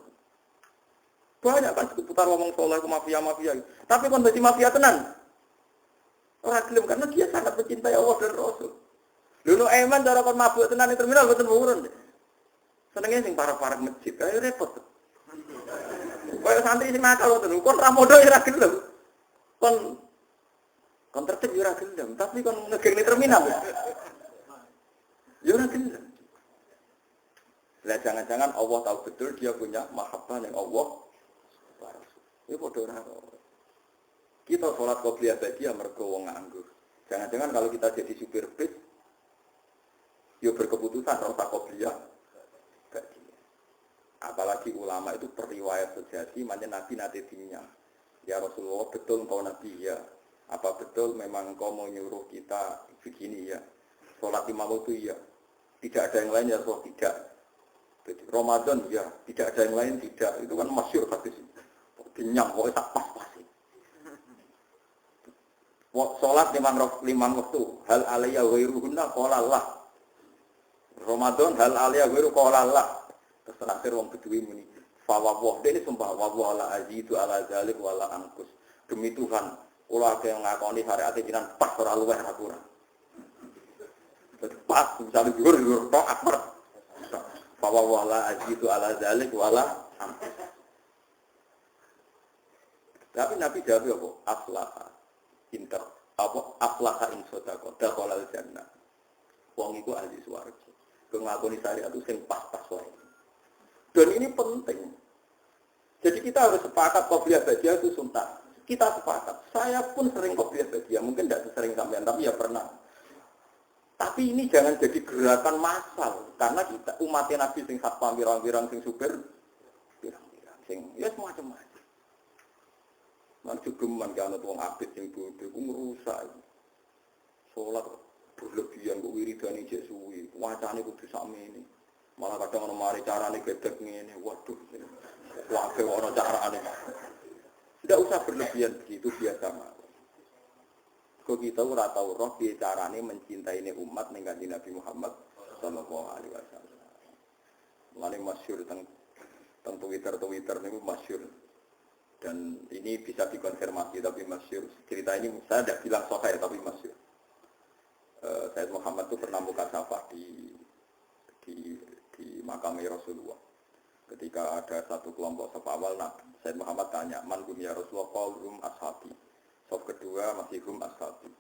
Banyak kan seputar ngomong soleh ke mafia-mafia. Tapi kon dadi mafia tenan. Ora gelem karena dia sangat mencintai Allah dan Rasul. Lho eman cara kon mabuk tenan ning terminal mboten urun. Senenge sing para-para masjid, ayo repot. Kayak santri sing nakal ngoten, kon ra modho ora gelem. Kon tertib ora gelem, tapi kon ngegeng ning terminal. Ya ora gelem. Lah jangan-jangan Allah tahu betul dia punya mahabbah yang Allah. Ini bodoh raro. Kita sholat qobliyah badiah mergo wong nganggur. Jangan-jangan kalau kita jadi supir bis, yo berkeputusan rasa qobliyah badiah. Apalagi ulama itu periwayat sejati, makanya Nabi nanti dinya. Ya Rasulullah betul engkau Nabi ya. Apa betul memang engkau mau nyuruh kita begini ya? Sholat 5 waktu ya. Tidak ada yang lain ya Rasulullah tidak. Jadi Ramadan ya, tidak ada yang lain tidak. Itu kan masyhur hadis. Kenyang kok tak pas-pas. Salat 5 waktu, hal alayya ghairuhunna qala Allah. Ramadan hal alayya ghairu qala Allah. Terus terakhir wong kedue muni, Fawwah ini sumpah wa la azidu ala zalik wala angkus. Demi Tuhan, ulah yang ngakoni syariat jenengan pas ora luweh ora kurang. Pas misalnya dhuwur tok akbar. Fawwah la azidu ala zalik wala angkus. Tapi Nabi jawab apa? Aflaha inter apa aflaha in sodaqah dakhalal jannah. Wong iku ahli swarga. Ngakoni syariat itu sing pas-pas wae. Dan ini penting. Jadi kita harus sepakat qobliyah badiah itu sunnah. Kita sepakat. Saya pun sering qobliyah badiah, mungkin tidak sesering sampean, tapi ya pernah. Tapi ini jangan jadi gerakan massal, karena kita umatnya Nabi sing satpam pirang-pirang sing supir, pirang-pirang sing ya semacam-macam. Man jugeman ki ana wong apik sing bodho ku ngrusak. Salat berlebihan kok wiridane jek suwi, wacane kudu sakmene. Malah kadang ono mari carane gedek ngene, waduh. Wae ono carane. Tidak usah berlebihan begitu biasa mawon. Kok kita ora tau roh piye carane mencintai umat ning Kanjeng Nabi Muhammad sallallahu alaihi wasallam. Mulane masyhur teng Twitter niku masyhur. Dan ini bisa dikonfirmasi tapi masyhur. Cerita ini saya tidak bilang sahih tapi masyhur. Sayyid Muhammad itu pernah buka safah di makam Rasulullah. Ketika ada satu kelompok saf awal, Sayyid Muhammad tanya, "Man hum ya Rasulullah?" Qaulhum ashabi. Saf kedua masih hum ashabi.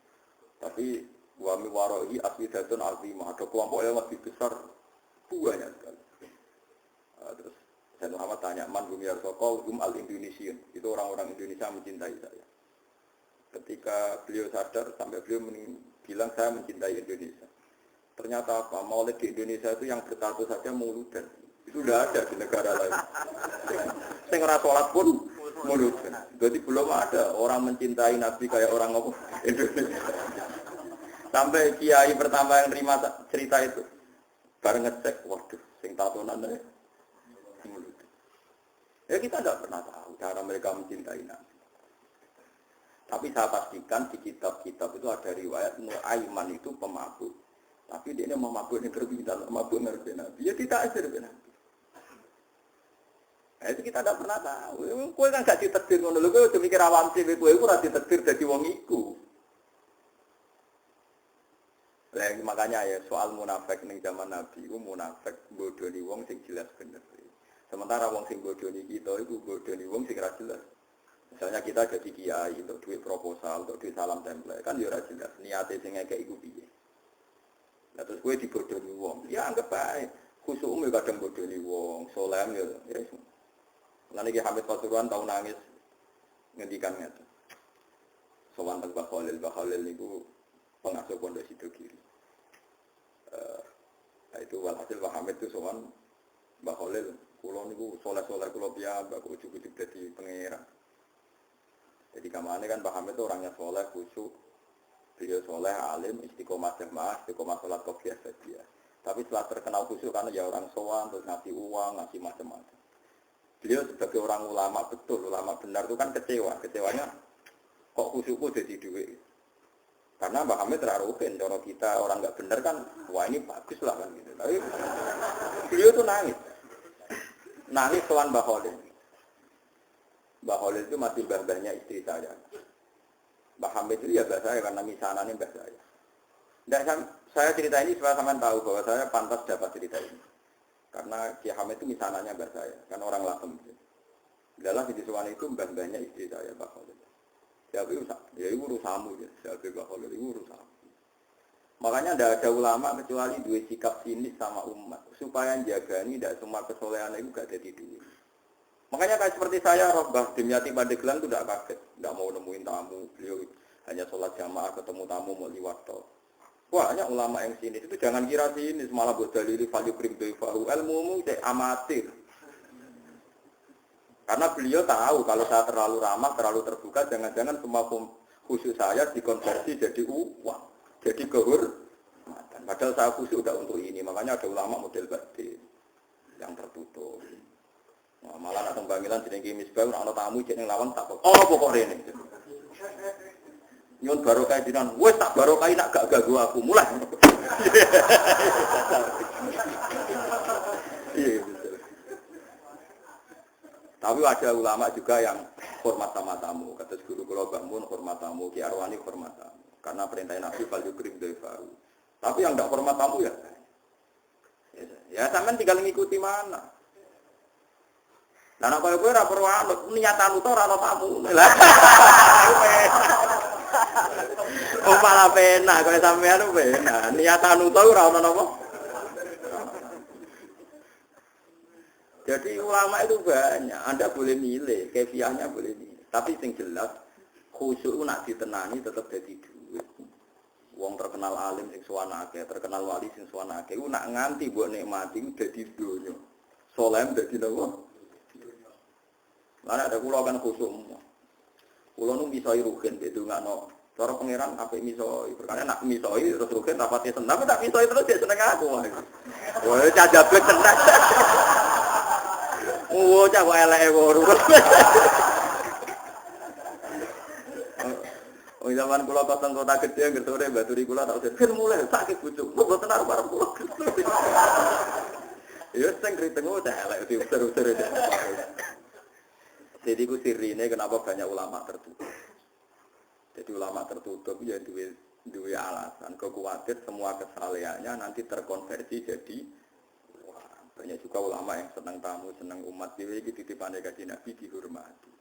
Tapi wa mi wara'i aswidatun azimah. Ada kelompok yang lebih besar banyak sekali. Terus Sayyid Muhammad tanya, "Man hum ya Rasulullah?" Qaulhum al-Indonesian. Itu orang-orang Indonesia mencintai saya. Ketika beliau sadar sampai beliau bilang saya mencintai Indonesia. Ternyata apa? Maulid di Indonesia itu yang bertato saja mauludan. Itu sudah ada di negara lain. Sing ora salat pun mauludan. Jadi belum ada orang mencintai Nabi kayak orang Indonesia. Sampai kiai pertama yang terima cerita itu bareng ngecek, waduh, sing tatonan ae mauludan. Ya kita tidak pernah tahu cara mereka mencintai Nabi. Tapi saya pastikan di kitab-kitab itu ada riwayat Nu'aiman itu pemabuk. Tapi dia memabuk yang berbeda, memabuk ngerti Nabi. Ya tidak ada ngerti Nabi. Nah, itu kita tidak pernah tahu. Kau kan gak ditetir ngono lho, kau mikir awam sih, kau itu ora ditetir dadi wong iku. Lah makanya ya soal munafik ning zaman Nabi, munafik bodoni wong sing jelas bener. Sementara wong sing bodoni kita iku bodoni wong sing ra jelas. Misalnya kita jadi kiai untuk duit proposal, untuk duit salam template, kan ya ora jelas niate sing ngekek iku piye. Nah terus gue dibodohi wong, ya anggap baik. Khusuk kadang bodohi wong, solem ya. Lalu Ki Hamid Pasuruan tahu nangis ngendikan ngeten. Sowan teng Mbah Khalil niku pengasuh pondok Sidogiri. Itu walhasil Mbah Hamid itu sowan Mbah Khalil, kula niku soleh-soleh kula piyambak ujug-ujug dadi pangeran. Jadi kamane kan Mbah Hamid itu orangnya soleh, khusuk. Beliau soleh, alim, istiqomah jamaah, istiqomah sholat qobliyah badiah. Tapi setelah terkenal khusyuk karena ya orang sowan, terus ngasih uang, ngasih macam-macam. Beliau sebagai orang ulama betul, ulama benar itu kan kecewa. Kecewanya kok khusyukku jadi duit. Karena Mbah Hamid teraruhin, kalau kita orang nggak benar kan, wah ini bagus lah kan gitu. Tapi beliau tuh nangis. Nangis sowan Mbah Khalil. Mbah Khalil itu masih mbah-mbahnya istri saya. Mbah Hamid itu ya mbak saya karena misanannya mbak saya. Dan saya cerita ini supaya sampean tahu bahwa saya pantas dapat cerita ini. Karena Ki Hamid itu misanannya mbak saya, kan orang Latem. Dalam di Suwan itu mbah-mbahnya istri saya, Mbah Khalil. Ya itu urusamu ya, saya Mbah Khalil itu urusamu. Makanya tidak ada ulama kecuali dua sikap sinis sama umat supaya jaga ini tidak semua kesolehan itu gak jadi duit. Makanya kayak seperti saya, Mbah Dimyati Pandeglang itu tidak kaget, tidak mau nemuin tamu, beliau hanya sholat jamaah ketemu tamu mau liwat toh. Wah, banyak ulama yang sini itu jangan kira sini malah buat dalili value krim doifahu ilmu saya amatir. Karena beliau tahu kalau saya terlalu ramah, terlalu terbuka, jangan-jangan semua khusus saya dikonversi jadi uang, jadi kehormatan. Padahal saya khusus udah untuk ini, makanya ada ulama model batin yang tertutup. Nah, malah nak panggilan jenenge Misbah ana tamu jeneng lawang tak kok. Oh pokok rene. Nyon barokah jinan, wis tak barokah nak gak ganggu aku mulai. Iya betul. Tapi ada ulama juga yang hormat sama tamu. Kata guru kula bangun hormat tamu, Ki Arwani hormat tamu. Karena perintah Nabi fal yukrim dzaifahu. Tapi yang enggak hormat tamu ya. Ya sampean tinggal ngikuti mana. Lah nek kowe ora perlu anut niatan uta ora ana tamu. Lah. Oh malah penak kowe sampean penak. Niatan uta ora ana napa? Jadi ulama itu banyak, Anda boleh milih, kefiahnya boleh milih. Tapi yang jelas, khusyuk nak ditenani tetap jadi duit. Wong terkenal alim sing suwana akeh, terkenal wali sing suwana akeh, nak nganti mbok nikmati dadi donya. Saleh dadi napa? Mana ada kula kan khusyuk semua. Kula nu misoi rugen ndongakno. Cara pangeran apik misoi, perkara nak misoi terus rugen rapati seneng, tapi tak misoi terus dia seneng aku. Wah, cajablek seneng. Oh, cak kok eleke koru. Oh, zaman kula kosong kota gede nggih sore baturi kula tak usir mulai sakit bujuk. Kok boten arep-arep kula. Ya sing kriteng cak elek diusir-usir. Jadi ku sirine kenapa banyak ulama tertutup. Jadi ulama tertutup ya duwe alasan, kekuatir semua kesalehannya nanti terkonversi jadi banyak juga ulama yang senang tamu, senang umat dewe iki titipane kanjeng Nabi dihormati.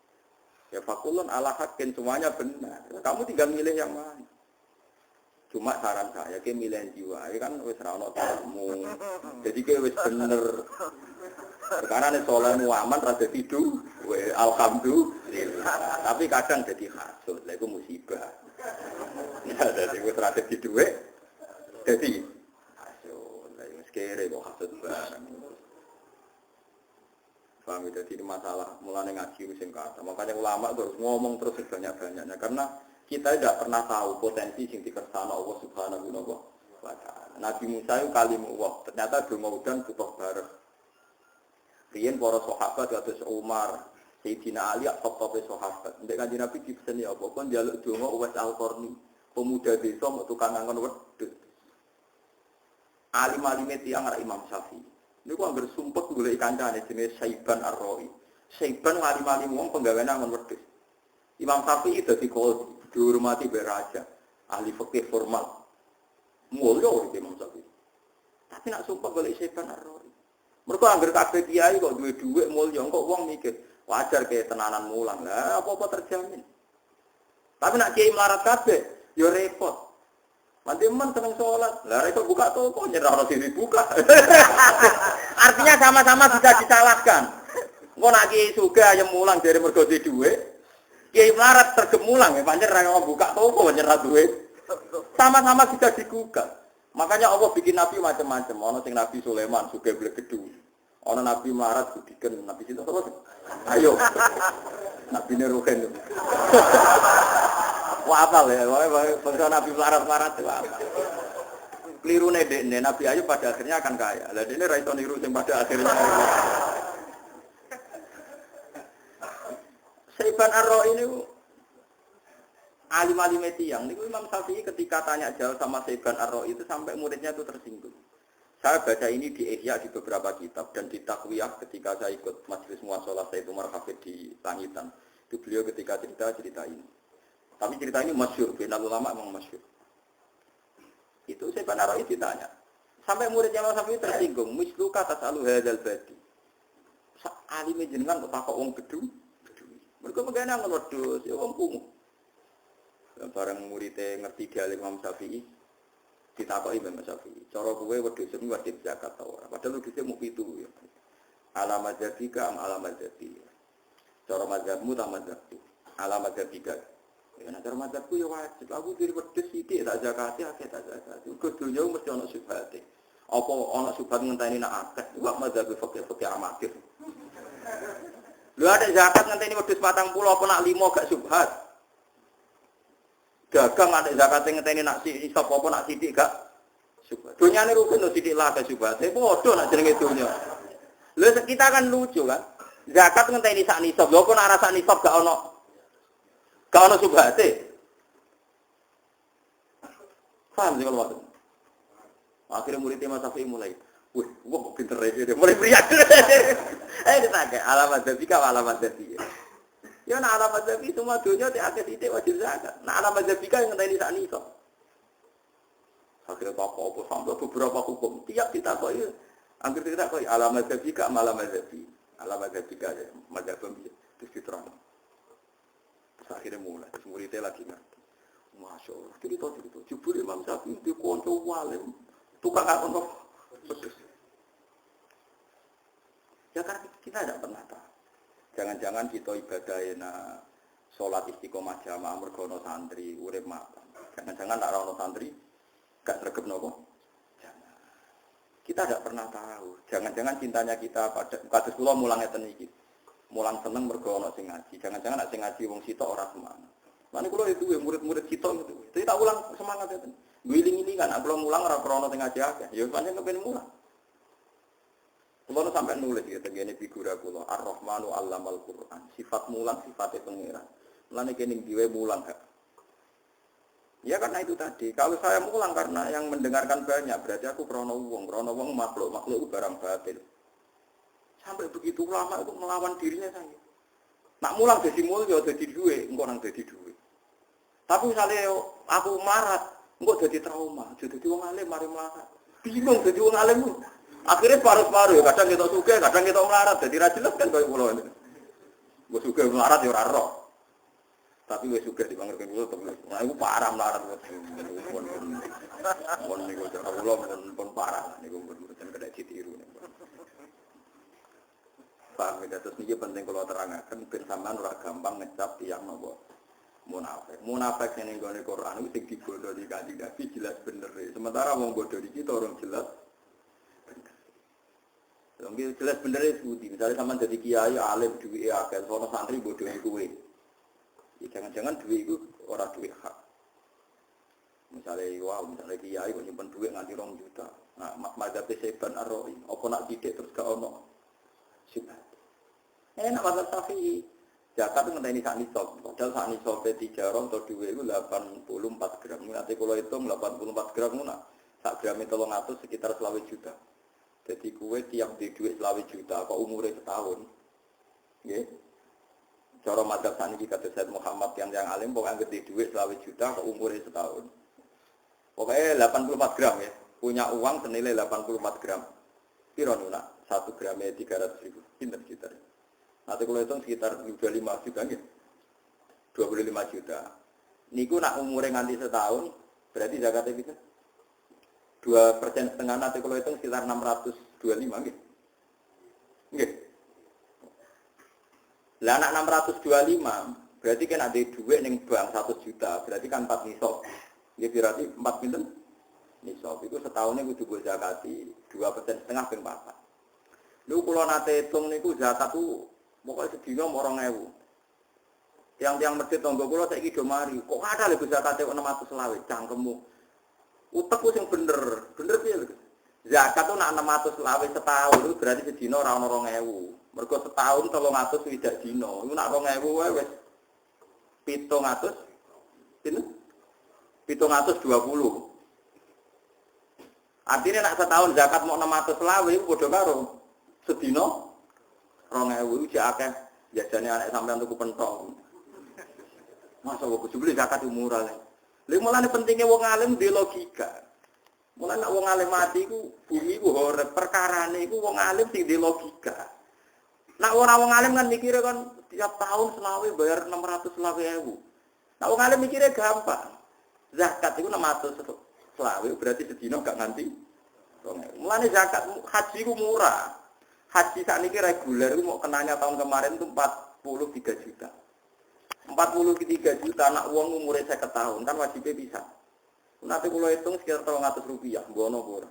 Ya fakulun ala hakin semuanya benar. Kamu tinggal milih yang mana. Cuma saran saya ke milih jiwa, kan wis ra ono tamu. Jadi ke wis bener. Karena nek salehmu aman ra dadi duwe alhamdulillah. Tapi kadang jadi hasud, lha iku musibah. Ya dadi wis ra dadi duwe. Dadi hasud, lha wis kere kok hasud bareng. Paham itu jadi masalah mulane ngaji sing kata. Makanya ulama terus ngomong terus banyak-banyaknya karena kita tidak pernah tahu potensi sing dikersana Allah Subhanahu wa taala. Nabi Musa itu kalimu Allah, ternyata donga udan butuh bareng. Riyen para sahabat kados Umar, Sayyidina Ali top-top sahabat. Ndek kanjeng Nabi dipeseni apa kon njaluk donga Uwais Al-Qarni, pemuda desa mek tukang ngangon wedhus. Alim-alime tiyang Imam Syafi'i. Niku anggere sumpek golek kancane jenenge Saiban Ar-Ra'i. Saiban alim-alim wong penggaweane angon wedhus. Imam Syafi'i dadi qadhi, dihormati mbek raja, ahli fikih formal. Mulya Imam Syafi'i. Tapi nak sumpek golek Saiban Ar-Ra'i. Mergo anggere kabeh kiai kok duwe dhuwit mulya, kok wong mikir wajar ke tenanan mulang. Lah apa-apa terjamin. Tapi nak kiai melarat kabeh, yo repot. Nanti man seneng sholat, lah itu buka toko nyerah harus dibuka. Artinya sama-sama bisa disalahkan. Engko nak kiai suga yang mulang dari mergo duwe, kiai melarat tergemulang ya pancen ra buka toko nyerah duwe. Sama-sama bisa digugat. Makanya Allah bikin nabi macam-macam. Ono sing Nabi Sulaiman suga blegedu. Ono nabi melarat bikin nabi sinten terus. Ayo. Nabi Nuruhen. Wah apal ya, bangsa Nabi melarat-melarat itu apa? Keliru nih, Nabi Ayub pada akhirnya akan kaya. Lah ini raison niru yang pada akhirnya. Saiban Ar-Ra'i ini alim-alim tiyang. Niku Imam Syafi'i ketika tanya jawab sama Saiban Ar-Ra'i itu sampai muridnya itu tersinggung. Saya baca ini di Ihya di beberapa kitab dan di Taqwiyah ketika saya ikut majelis muashalah Sayyid Umar Hafid di Langitan. Itu beliau ketika cerita ini. Tapi cerita ini masyhur, final ulama memang masyhur. Itu saya Ar-Ra'i ditanya. Sampai muridnya Imam Syafi'i tersinggung, misluka tasalu hadzal badi. Alime jenengan kok takok wong gedhu. Mergo mengene nang wedhus, ya wong kumuh. Bareng muridé ngerti dialek Imam Syafi'i, ditakoki Imam Syafi'i, cara kowe wedhus iki wajib zakat ta ora? Padahal wedhuse mung 7 ya. Alamat zatika am alamat zati. Cara mazhabmu ta mazhabku. Alamat zatika. Ya nek mazhabku ya wajib. Aku diri wedhus sithik tak zakati akeh tak zakati. Kudunya mesti ana syubhate. Apa ana syubhat ngenteni nak akeh. Wa mazhab fikih amatir. Lha ada zakat ngenteni wedhus 40 apa nak 5 gak syubhat. Dagang ada zakat ngenteni nak isop apa nak sithik gak syubhat. Dunyane rukun sithik lah gak syubhat. Padha nak jenenge dunya. Lha kita kan lucu kan. Zakat ngenteni sak nisab. Lha kok nak sak nisab gak ono subhate. Paham sih kalau waktu. Akhirnya murid Imam Syafi'i mulai. Wih, wah pinter aja mulai priak. Ditanya alamat zabika alamat zabi. Ya nak alamat zabi semua dunia teh akeh titik wajib zakat. Nak alamat zabika yang ngenteni sak nisa. Akhirnya apa sampai beberapa hukum tiap kita kok ya. Angger kita kok alamat zabika alamat zabi. Alamat zabika ya mazhab terus diterang. Terus akhirnya mulai terus muridnya lagi ngerti. Masya Allah, cerita jubur Imam Syafi'i itu konco walim tukang akon pedes. Ya karena kita tidak pernah tahu. Jangan-jangan kita ibadah sholat istiqomah jamaah mergono santri urip mapan. Jangan-jangan tak rono santri gak sregep nopo. Kita tidak pernah tahu. Jangan-jangan cintanya kita pada kados kula mulang ngeten iki. Mulang seneng mergo ana sing ngaji. Jangan-jangan nek sing ngaji wong sitok ora semangat. Lan kula itu murid-murid sitok gitu. Jadi tak ulang semangat itu. Guling-gilingan nek kula mulang ora krana sing ngaji akeh. Ya pancen kepen mulang. Kula sampai nulis gitu ngene figura kula Ar-Rahmanu 'allamal Qur'an. Sifat mulang sifatnya pengiran. Lan iki ning diwe mulang gak. Ya karena itu tadi, kalau saya mulang karena yang mendengarkan banyak, berarti aku krono wong makhluk itu barang batil. Sampai begitu lama itu melawan dirinya saya. Nak mulang jadi mulya, jadi duwe, engko nang jadi duwe. Tapi misalnya aku marat, engko jadi trauma, jadi wong alim mari melarat. Bingung jadi wong alim. Akhirnya paru-paru, kadang kita sugih, kadang kita melarat, jadi ra jelas kan koyo kula ini. Mbok sugih melarat ya ora roh. Tapi wis sugih dipangerken kula temen. Nah iku parah melarat kok. Mun niku cara kula pun parah niku mboten kena ditiru. Pak terus niki penting kula terangaken ben sampean ora gampang ngecap tiyang napa munafik. Munafik ning nggone Quran iku sing dibodoh di Kanjeng Nabi jelas bener. Sementara wong bodoh iki orang jelas bener. Jelas bener itu. Misalnya sampean dadi kiai alim duwe akeh, sono santri bodoh kuwe. Ya jangan-jangan duit itu orang duit hak. Misalnya kiai kok nyimpen duit nganti 2 juta. Nah, mazhab Seban Ar-Ra'i, apa nak didik terus gak ono syubhat. Enak mazhab Syafi'i. Zakat itu ngenteni sak nisab. Padahal sak nisab tijarah atau duit itu 84 gram. Nanti kalau hitung 84 gram ngono. Sak gram 300 sekitar 20 juta. Jadi kue tiap di duit 20 juta kok umure setahun. Nggih. Cara mazhab saniki kata Said Muhammad yang alim pokoknya gede duit 20 juta ke umurnya setahun. Pokoknya 84 gram ya. Punya uang senilai 84 gram. Piro nuna? 1 gramnya 300.000. Pinter sekitar. Nanti kalau itu sekitar 25 juta ya. 25 juta. Niku nak umurnya nganti setahun, berarti zakatnya bisa 2,5% nanti kalau itu sekitar 625 gitu. Nggih. Lah anak 625 berarti kan ada duit ning bank 1 juta, berarti kan 4 nisab. Nggih berarti 4 pinten? Nisab itu setahunnya kudu mbok zakati 2,5% ping 4. Lho kula nate hitung niku zakat ku pokoke sedina 2.000. Tiang-tiang masjid tangga kula saiki do mari, kok ada lho zakate 620 cangkemmu. Utekku sing bener piye lho. Zakat itu nak 620 setahun itu berarti sedina ora ono 2.000. Mergo setahun 300 swidak dina. Iku nak 2.000 wae wis 700 pinten? 720. Artinya nak setahun zakat mau 620 iku padha karo sedina 2.000 iku jek akeh jajane anak sampean tuku pentol. Masa kok jebule zakat murah lho. Lha mulane pentingnya wong alim di logika. Mulane nek wong alim mati iku bumi iku horep perkarane iku wong alim sing di logika. Nek ora wong alim kan mikire kan tiap tahun selawe bayar 620.000. Nek wong alim mikire gampang. Zakat iku 600 selawe berarti sedina gak nganti. Mulane zakat haji ku murah. Haji sakniki reguler iku mau kenanya tahun kemarin itu 43 juta. 43 juta anak wong umure 50 tahun kan wajibnya bisa. Nanti kalau hitung sekitar 300 rupiah, bono pura.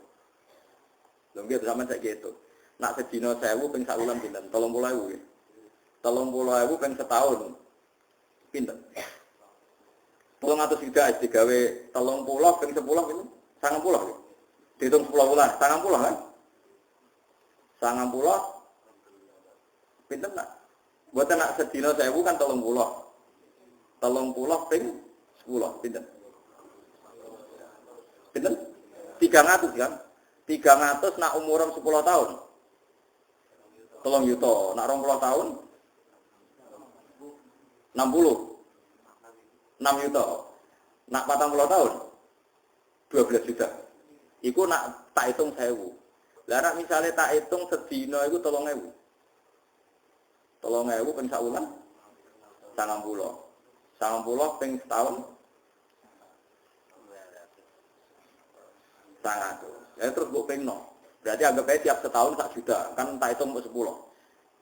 Lho nggih sampean sak gitu. Nak sedina 1000 ping sak wulan pinten? 30.000 ya. 30.000 ping setahun. Pinten? 300 juta digawe 30 ping 10 pinten? 90 ya. Dihitung 10 bulan, 90 kan? 90 pinten nak? Mboten nak sedina 1000 kan 30. 30 ping 10 pinten? Pinten? 300 kan? 300 nak umuran 10 tahun. 3 juta. Nak 20 tahun 60. 6 juta. Nak 40 tahun 12 juta. Iku nak tak hitung 1000. Lah nek misale tak hitung sedina iku 3000. 3000 ping sak wulan 90. 90 ping setahun 100. Ya terus mbok pingno. Berarti anggap aja tiap setahun 1 juta, kan tak hitung 10.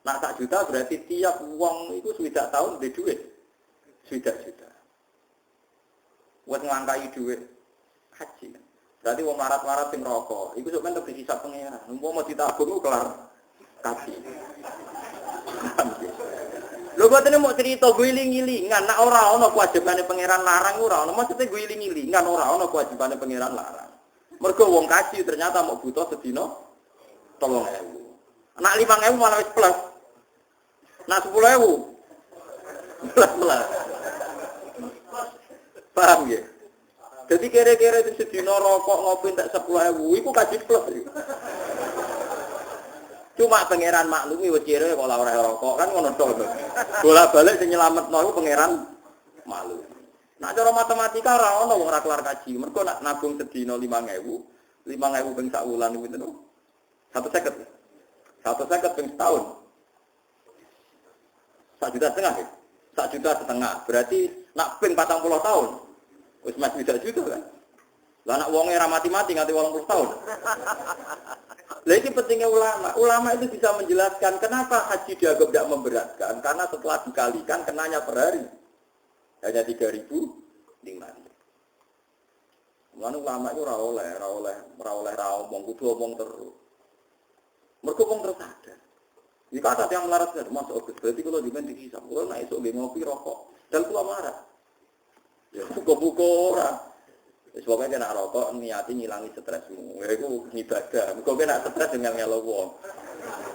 Nah 1 juta berarti tiap wong itu swidak tahun di duit. Swidak juta. Wes nglangkai duit haji. Berarti wong marat-marat sing rokok, iku sampeyan lebih hisab pengeran. Umpama ditabung kelar kaji. Lho boten mau cerita guling-gilingan, nek ora ana kewajibane pangeran larang ora ana, maksude guling-gilingan ora ana kewajibane pangeran larang. Mergo wong kaji ternyata mau butuh sedina 3000. Nak 5000 malah wis plus. Nak 10000 plus. Paham ya? Jadi kira-kira itu sedina rokok ngopi tak 10.000 iku kaji plus. Cuma pangeran maklumi wis kira kok ora rokok kan ngono to. Bola-balik sing nyelametno iku pangeran maklum. Nak cara matematika ora ono wong ora kelar kaji. Mergo nak nabung sedina 5000 ping sak wulan niku pinten? 150. 150 ping setahun. 1,5 juta ya? 1,5 juta. Berarti nak ping 40 tahun. Wis masih juta kan? Lah nak wonge ra mati-mati nganti 80 tahun. Lah iki pentingnya ulama. Ulama itu bisa menjelaskan kenapa haji dianggap tidak memberatkan karena setelah dikalikan kenanya per hari. Hanya 3.000 dimana. Mulane ulama itu ora oleh omong kudu omong terus. Mergo wong terus sadar. Iki kata yang melarat kan masuk berarti kalau dimen dihisab. Kalau nek esuk nggih ngopi rokok, dan kula marah. Ya buka-buka ora. Wis pokoke nek rokok niati ngilangi stresmu. Ya iku ibadah. Mergo nek stres dengan ngelo wong.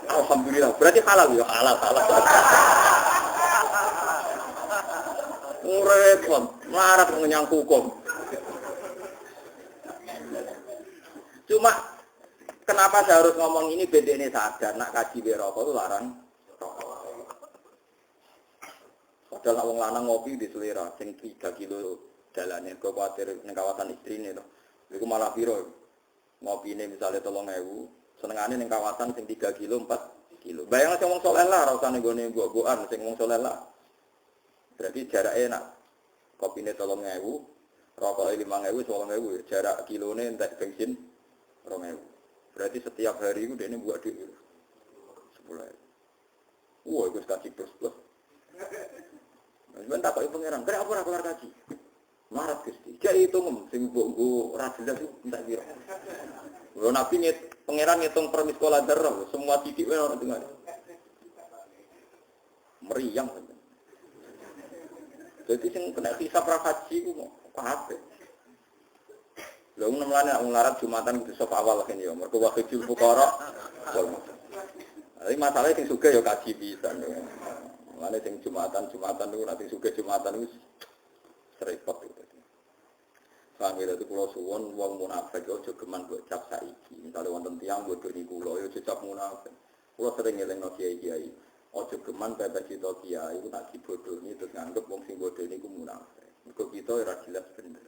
Alhamdulillah, berarti halal ya, halal. Repot, melarat menyang hukum. Cuma kenapa saya harus ngomong ini beda ini sadar nak kaji berokok itu larang rokok. Padahal wong lanang ngopi di selera sing 3 kilo dalane kok kuwatir ning kawasan istrine to. Iku malah piro. Ngopine misale 3.000, senengane ning kawasan sing 3 kilo 4 kilo. Bayang sing wong saleh lah ora usah ning gone mbok-mbokan sing wong saleh lah. Berarti jarake nak kopine 3.000, rokoke 5.000, 8.000, jarak kilone entek bensin 2.000. Berarti setiap hari itu dekne buat duit 10.000. Wah, itu kasih plus. Sebentar tak kok pangeran, kenapa ora kelar kaji? Marat Gusti. Jek hitung sing mbok ora jelas entek piro. Lho nabi pangeran ngitung per sekolah darah, semua titik wae ora dengar. Meriang. Jadi sing kena hisab ra haji ku kabeh. Lha mulane wong larat Jumatan kudu sop awal kene ya. Mergo wahidul fuqara. Tapi masalahnya sing sugih ya kaji pisan. Mulane sing Jumatan niku nanti sugih Jumatan wis repot gitu. Sampe dadi kula suwun wong munafik aja geman mbok cap saiki. Misale wonten tiyang bodoni kula ya cap munafik. Kula sering ngelingno kiai-kiai. Ojo geman bebas kita kiai itu tak dibodohi terus nganggep wong sing bodoh niku munafik. Mergo kita ora jelas bener.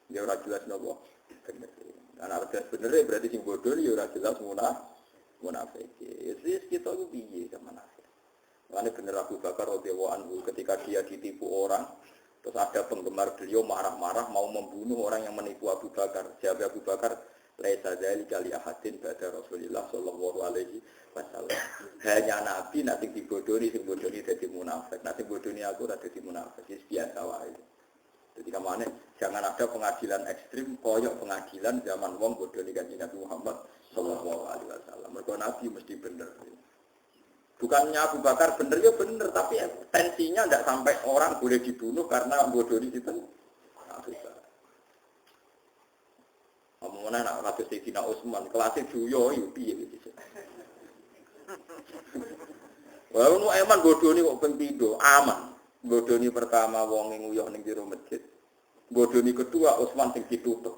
Ya ora jelas nopo bener. Lan ora jelas bener berarti sing bodoh ya ora jelas munafik. Wis kita ku piye sama munafik. Lan bener Abu Bakar radhiyallahu anhu ketika dia ditipu orang terus ada penggemar beliau marah-marah mau membunuh orang yang menipu Abu Bakar. Jawab Abu Bakar laisa dzalika li ahadin ba'da Rasulillah sallallahu alaihi wasallam. Hanya nabi nek sing dibodoni dadi munafik. Nek sing bodoni aku ora dadi munafik. Wis biasa wae. Jadi kamane jangan ada pengadilan ekstrim koyok pengadilan zaman wong bodoni kanjeng Nabi Muhammad sallallahu alaihi wasallam. Mergo nabi mesti bener. Bukannya Abu Bakar bener ya bener, tapi tensinya enggak sampai orang boleh dibunuh karena bodoni itu. Omongane nak kados Sayyidina Utsman, kelas duyo yo piye iki. Wah, nu eman bodoni kok ping pindho, aman. Bodoni pertama wong nguyuh ning jero masjid. Bodoni kedua Utsman sing ditutup.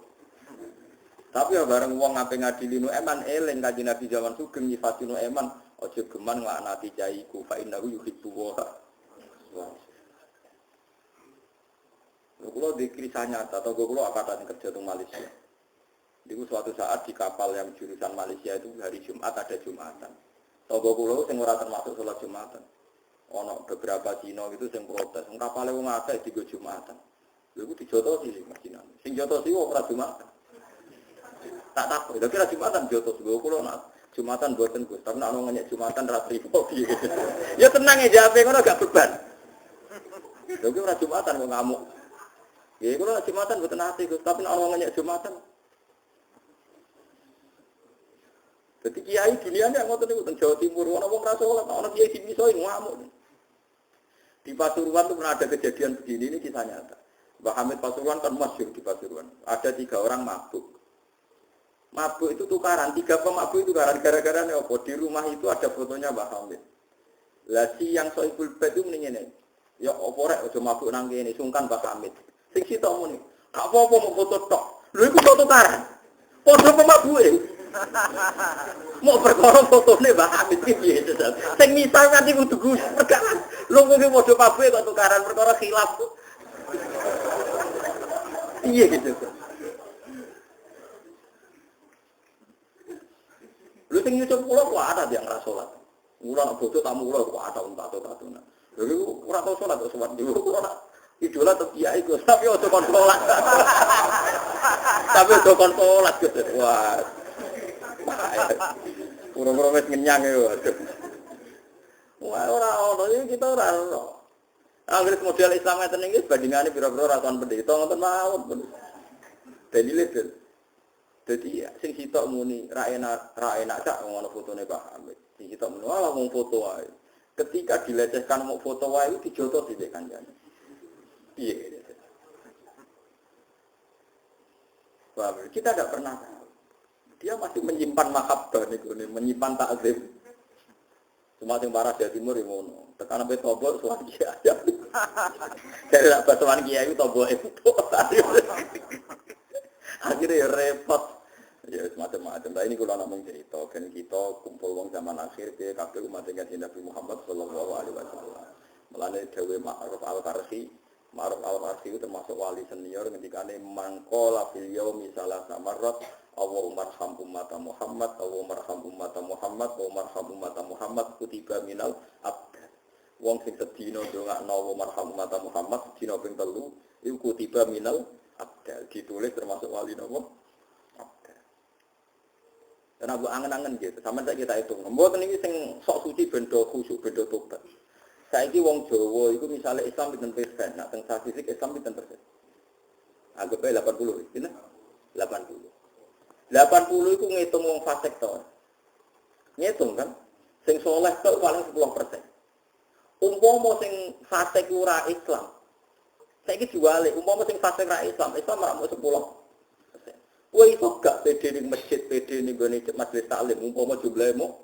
Tapi ya bareng wong ngape ngadili nu eman eling Kanjeng Nabi zaman sugeng nyifati nu eman aja geman nglaknati caiku fa innahu yuhibbu wa. Kulo di kisah nyata atau kulo akatan kerja di Malaysia. Di suatu saat di kapal yang jurusan Malaysia itu hari Jumat ada Jumatan. Togo kulo sing ora termasuk sholat Jumatan. Ono beberapa Cina itu sing protes, sing kapale wong akeh digo Jumatan. Lha iku dijotosi sing Cina. Sing jotosi ora Jumatan. Tak takut, kira Jumatan jotos kulo nak Jumatan boten Gus, tapi nek ono ngenyek Jumatan ra trimo piye. Ya tenang ya jawabe ngono gak beban. Lha iku ora Jumatan kok ngamuk. Ya kulo Jumatan boten ati Gus, tapi nek ono ngenyek Jumatan. Jadi kiai dunia ini ngotot itu teng Jawa Timur, orang wong rasa orang kiai di misoi ngamuk. Di Pasuruan itu pernah ada kejadian begini, ini kisah nyata. Mbah Hamid Pasuruan kan masyhur di Pasuruan. Ada 3 orang mabuk. Mabuk itu tukaran, 3 pemabuk itu tukaran gara-gara apa? Di rumah itu ada fotonya Mbah Hamid. Lah si yang soibul bait itu mending ngene. Ya opo rek aja mabuk nang kene, sungkan Mbah Hamid. Sing sitok muni, gak apa-apa mau foto tok. Lho iku foto tukaran. Foto pemabuke. Mau perkara fotone Mbah Hamid iki piye to? Sing misal kanthi kudu Gus perkara. Lho kok padha pabuke kok tukaran perkara khilaf. Iya gitu. Lho sing nyucup kula kok ada yang ora salat. Mula nek bodo tamu kula kok ada tato-tatona. Lho iku ora tau salat kok salat dhewe kok ora idola to kiai Gus, tapi ojo kon salat. Tapi ojo kon salat Gus. Wah. Kurang-kurang wis ngenyang ya. Wah ora ono iki kita ora ono. Anggere model Islam ngeten iki bandingane pira-pira ratusan pendeta ngoten mawon. Dalile del. Dadi sing sitok muni ra enak cak ngono fotone Pak Hamid. Sing sitok muni ala wong foto wae. Ketika dilecehkan mau foto wae itu dijotos dhek kanjane. Piye? Wah, kita tidak pernah tahu. Dia masih menyimpan mahabbah niku, menyimpan takzim. Cuma sing parah Jawa Timur yang ngono. Tekan sampai tobo sowan kiai. Dari nak batuan kiai tobo itu. Akhirnya ya repot. Ya macam-macam. Nah ini kalau namung cerita, kan kita kumpul wong zaman akhir ke kabeh umat Nabi Muhammad sallallahu alaihi wasallam. Mulane dawuh Ma'ruf al-Qarsi, Ma'ruf al-Qarsi itu termasuk wali senior ngendikane mangqala fil yaumi salasa marrat Allahumma arham ummata Muhammad, Allahumma arham ummata Muhammad, Allahumma arham ummata Muhammad kutiba minal abd. Wong sing sedina ndongakno Allahumma arham ummata Muhammad dina ping 3 iku kutiba minal abd. Ditulis termasuk wali napa? Abd. Dan aku angen-angen gitu, sampeyan tak kita hitung. Mboten iki sing sok suci bendo khusyuk bendo tobat. Saiki wong Jawa iku misale Islam pinten persen, nek teng statistik Islam pinten persen? Anggap ae 80, pinten? 80. 80 itu ngitung wong fasik to. Ngitung kan? Sing saleh tok paling 10%. Umpama sing fasik ora Islam. Saiki diwalik, umpama sing fasik ora Islam, Islam ora mau 10%. Kowe iso gak pede ning masjid, pede ning gone majelis taklim, umpama jumlahe mu.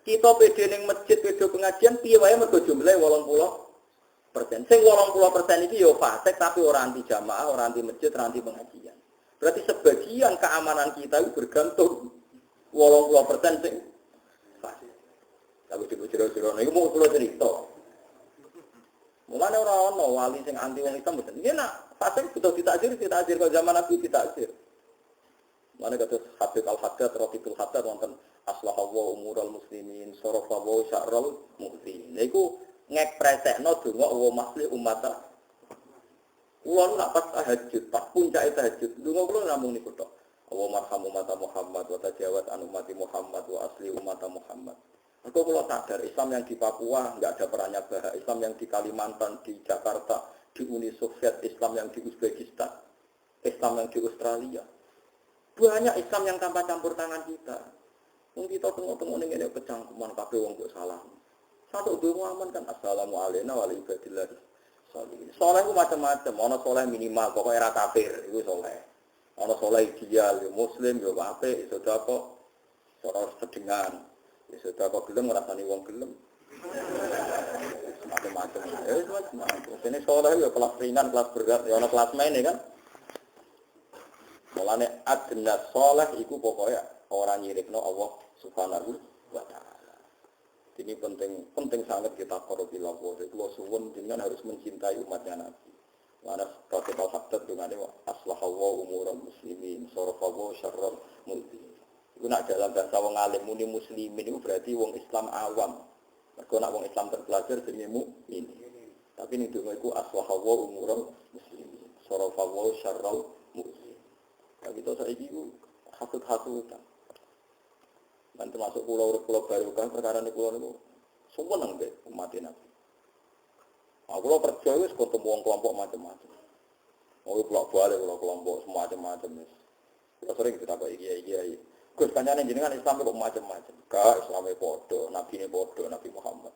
Kita pede ning masjid, pede pengajian piye wae mergo jumlahe 80%. Sing 80% iki ya fasik tapi ora anti jamaah, ora anti masjid, ora anti pengajian. Berarti sebagian keamanan kita itu bergantung 80% sing fasik. Tapi jero-jero niku mau kula cerita. Mulane ora ono wali sing anti wong Islam mboten. Nggih nak fasik butuh ditakzir kok zaman Nabi ditakzir. Mulane kados Habib Al-Haddad Rafiqul Haddad wonten aslaha wa umurul muslimin sarafa wa syarrul mu'min. Niku ngepresekno donga wa maslih ummata. Kulo nak pas tahajud, pas puncak tahajud, donga kulo namung niku tok. Allahumma arham ummata Muhammad wa tajawaz an ummati Muhammad wa asli ummata Muhammad. Aku kulo sadar Islam yang di Papua enggak ada perannya Bahak, Islam yang di Kalimantan, di Jakarta, di Uni Soviet, Islam yang di Uzbekistan, Islam yang di Australia. Banyak Islam yang tanpa campur tangan kita. Wong kita tengok-tengok ning ngene kecangkeman kabeh wong kok salah. Satu dua aman kan assalamualaikum warahmatullahi wabarakatuh. Soleh itu macam-macam, ana soleh minimal, pokoknya era kafir, itu soleh. Ana soleh ideal, ya muslim, ya apik, sedekah kok, cara sedengan, ya sedekah kok gelem ngrasani wong gelem. Macam-macam, macam-macam. Ini soleh ya kelas ringan, kelas berat, ya ana kelas main kan. Mulane adna saleh iku pokoke ora nyirikno Allah Subhanahu wa taala. Ini penting sangat kita qorobil Allah. Kalau suwun jenengan harus mencintai umatnya Nabi. Mana kalau kita haktat dengan ini aslahawa umuran muslimin, sorofawa syarran mulki. Itu nak dalam bahasa wong alim muni muslimin itu berarti wong Islam awam. Mergo nak wong Islam terpelajar jenenge mukmin. Tapi ning donga iku aslahawa umuran muslimin, sorofawa syarran mulki. Nah, kita saiki iku hasud-hasudan. Dan termasuk pulau baru kan perkara ini pulau itu semua nang deh umat Nabi. Aku lo percaya wis ketemu wong kelompok macam-macam. Mau pulau balik pulau kelompok semua macam-macam wis. Kita sering kita kok iki. Gus kancane jenengan Islam kok macam-macam. Gak Islame padha, nabine padha, Nabi Muhammad.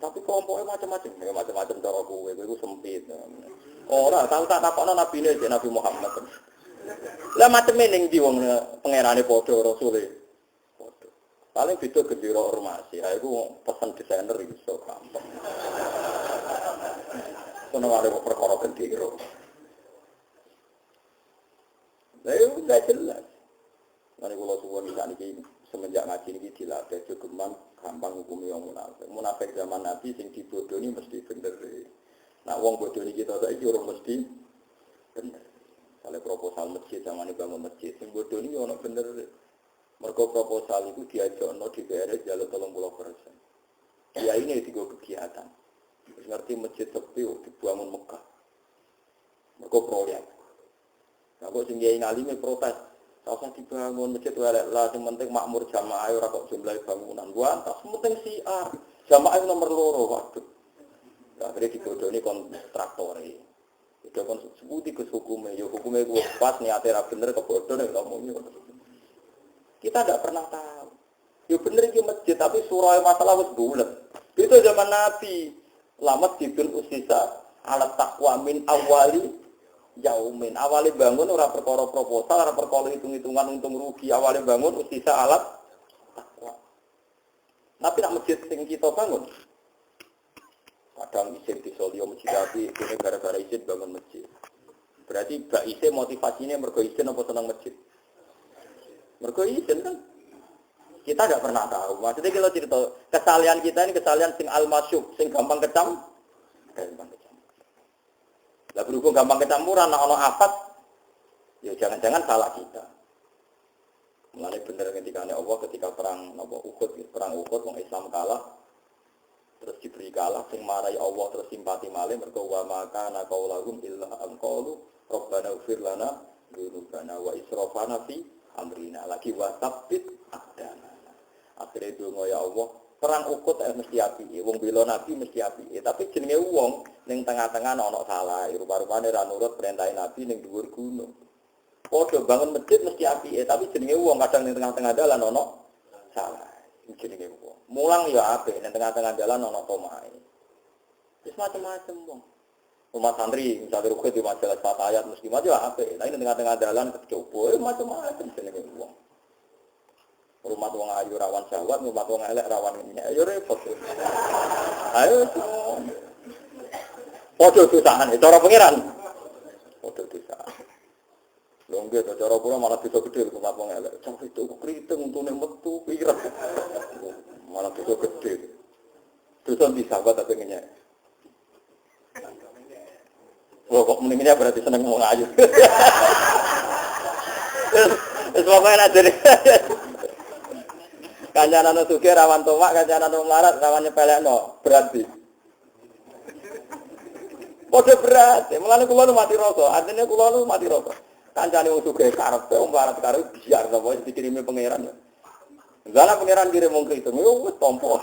Tapi kelompoknya macam-macam, ya macam-macam cara kowe iku sempit. Ora, tahu tak takokno nabine jek Nabi Muhammad. Lah maceme ning ndi wong pangerane padha rasule. Paling beda gendera ormasi, ya itu pesan desainer iso gampang. Kono ada perkara gendera. Lah itu enggak jelas. Mane kula suwun sakniki semenjak ngaji niki dilatih jogeman gampang hukumi wong munafik. Munafik zaman Nabi sing dibodoni mesti bener. Nah wong bodoni kita saiki ora mesti bener. Kale proposal masjid zaman bangun masjid sing bodoni ono bener. Mergo proposal itu diajakno DPR jalur 30%. Ya ini tiga kegiatan. Terus ngerti masjid sepi dibangun Mekah. Mergo proyek. Nah kok sing kiai ngalime protes. Sausah dibangun masjid elek lah sing penting makmur jamaah ora kok jumlah bangunan. Buantas penting siar. Jamaah nomor 2 waduh. Akhirnya dibodoni kontraktore. Itu kon sebuti ke hukume, ya hukume ku pas niate ra bener kebodhon nek ngomongnya. Kita tidak pernah tahu. Ya bener iki masjid tapi surah masalah wis bulet. Itu zaman Nabi. Lamat dibul usisa alat taqwa min awali yaumin. Awali bangun ora perkara proposal, ora perkara hitung-hitungan untung rugi. Awali bangun usisa alat taqwa. Tapi nak masjid sing kita bangun. Kadang isin di Solio masjid tapi ini gara-gara isin bangun masjid. Berarti gak isin motivasinya mergo isin apa senang masjid. Mergo izin kan kita tidak pernah tahu. Maksudnya kalau cerita kesalahan kita ini kesalahan sing al-masyuk, sing gampang kecam. Lah berhubung gampang kecampuran ana afat, ya jangan-jangan salah kita. Mulane bener ketika Allah ketika perang Uhud wong Islam kalah terus diberi kalah sing marai Allah terus simpati malih mergo wa maka ana qaulahum illa an qalu rabbana ighfir lana dzunubana wa israfana fi amrina lagi wasabit adana. Akhirnya donga ya Allah, perang Uhud mesti api, wong bela Nabi mesti api. Tapi jenenge wong ning tengah-tengah ana salah, rupa-rupane ra nurut perintah Nabi ning dhuwur gunung. Padha bangun masjid mesti api, tapi jenenge wong kadang ning tengah-tengah dalan ana salah. Jenenge wong. Mulang ya apik ning tengah-tengah dalan ana tomahe. Wis macam-macam wong. Umat santri, misalnya rukun di majalah Fatayat muslimat ya apik. Nah ini tengah-tengah jalan kecoba, macam-macam jenenge wong. Rumah wong ayu rawan syahwat, rumah wong elek rawan minyak. Ayo repot. Ayo. Padha dosane, cara pengiran. Padha dosane. Lho nggih to cara kula malah bisa gede rumah wong elek. Cah itu kriting untune metu pirang. Malah bisa gede. Dosa bisa kok tapi ngenyek. Wah kok meningnya berarti seneng mau ngayu. Pokoknya aja deh. Kancanan sugih rawan tomak, kancanan melarat rawan nyepelekno, berarti. Kode berat, mulane kula nu mati rasa, artinya kula nu mati rasa. Kancane wong sugih karepe wong melarat karep biar sapa dikirimi pangeran. Zala pangeran kirim wong kriting, yo wis tompo.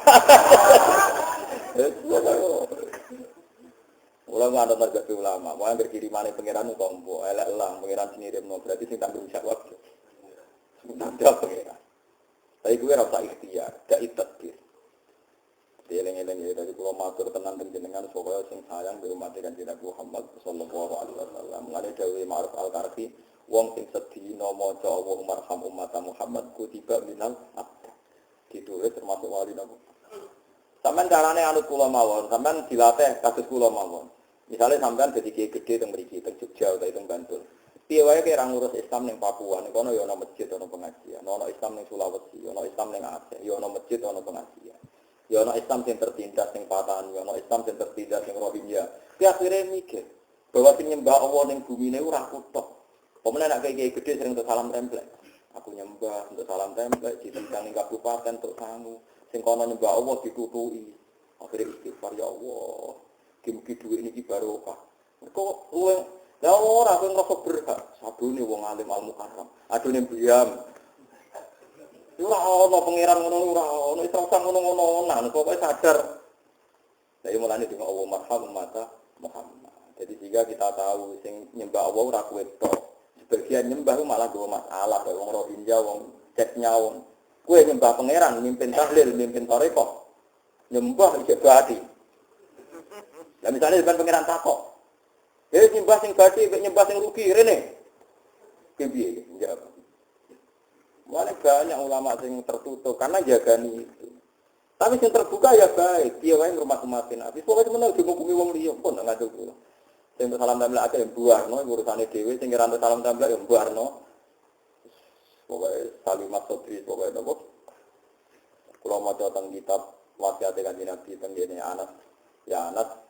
Ulang ada target ulama, mau yang berkirimane pangeran itu tombo, elek lah pangeran sendiri mau berarti sing tanggung jawab. Nanti pangeran. Tapi gue rasa ikhtiar, gak ikhtiar. Eleng-eleng ya dari pulau matur tenang dan jenengan pokoknya sing sayang di umat kan Nabi Muhammad sallallahu alaihi wasallam. Mulane dawuh Ma'ruf al-Qarfi, wong sing sedina maca Allahumma arham ummat Muhammad kutiba minal abd. Ditulis termasuk wali Nabi. Sampeyan carane anut kula mawon, sampeyan dilatih kados kula mawon. Misalnya sampean jadi gede teng mriki teng Jogja utawa teng Bantul. Piye wae kira ngurus Islam ning Papua, ning kono ya ana masjid, ana pengajian. Ana Islam ning Sulawesi, ana Islam ning Aceh, ya ana masjid, ana pengajian. Ya ana Islam sing tertindas ning Patan, ya ana Islam sing tertindas ning Rohingya. Ki akhire mikir bahwa sing nyembah Allah ning bumi ne ora kutok. Pemene nek kiai gede sering untuk salam templek. Aku nyembah untuk salam templek ditentang ning kabupaten untuk sangu. Sing kono nyembah Allah ditutuki. Akhire istighfar ya Allah. Mugi dhuwit niki barokah. Kok luwih lah ora kowe ngrasa berhak. Sabune wong alim al-mukarram. Adune biyam. Ora ana pangeran ngono ora ana iso sang ngono-ngononan pokoke sadar. Lah iki mulane dengan Allah marham mata Muhammad. Jadi jika kita tahu sing nyembah Allah ora kowe tok. Sebagian nyembah malah gawa masalah kaya wong Rohingya, wong ceknya wong. Kowe nyembah pangeran, mimpin tahlil, mimpin tarekah. Nyembah iki berarti. Lah misalnya depan pangeran takok. Nyembah sing badi, nyembah sing rugi, rene. Kepiye? Jawab. Mulai banyak ulama sing tertutup karena jagani itu. Tapi sing terbuka ya baik. Piye wae ngurmat-ngurmatin. Habis pokoke meneng dihukumi wong liya pun enggak ngaduh. Sing salam templek akeh mbuarno urusane dhewe, sing ora salam templek ya mbuarno. Pokoke salimat sotri pokoke napa. Kula maca teng kitab wasiat Kanjeng Nabi teng ngene Anas. Ya Anas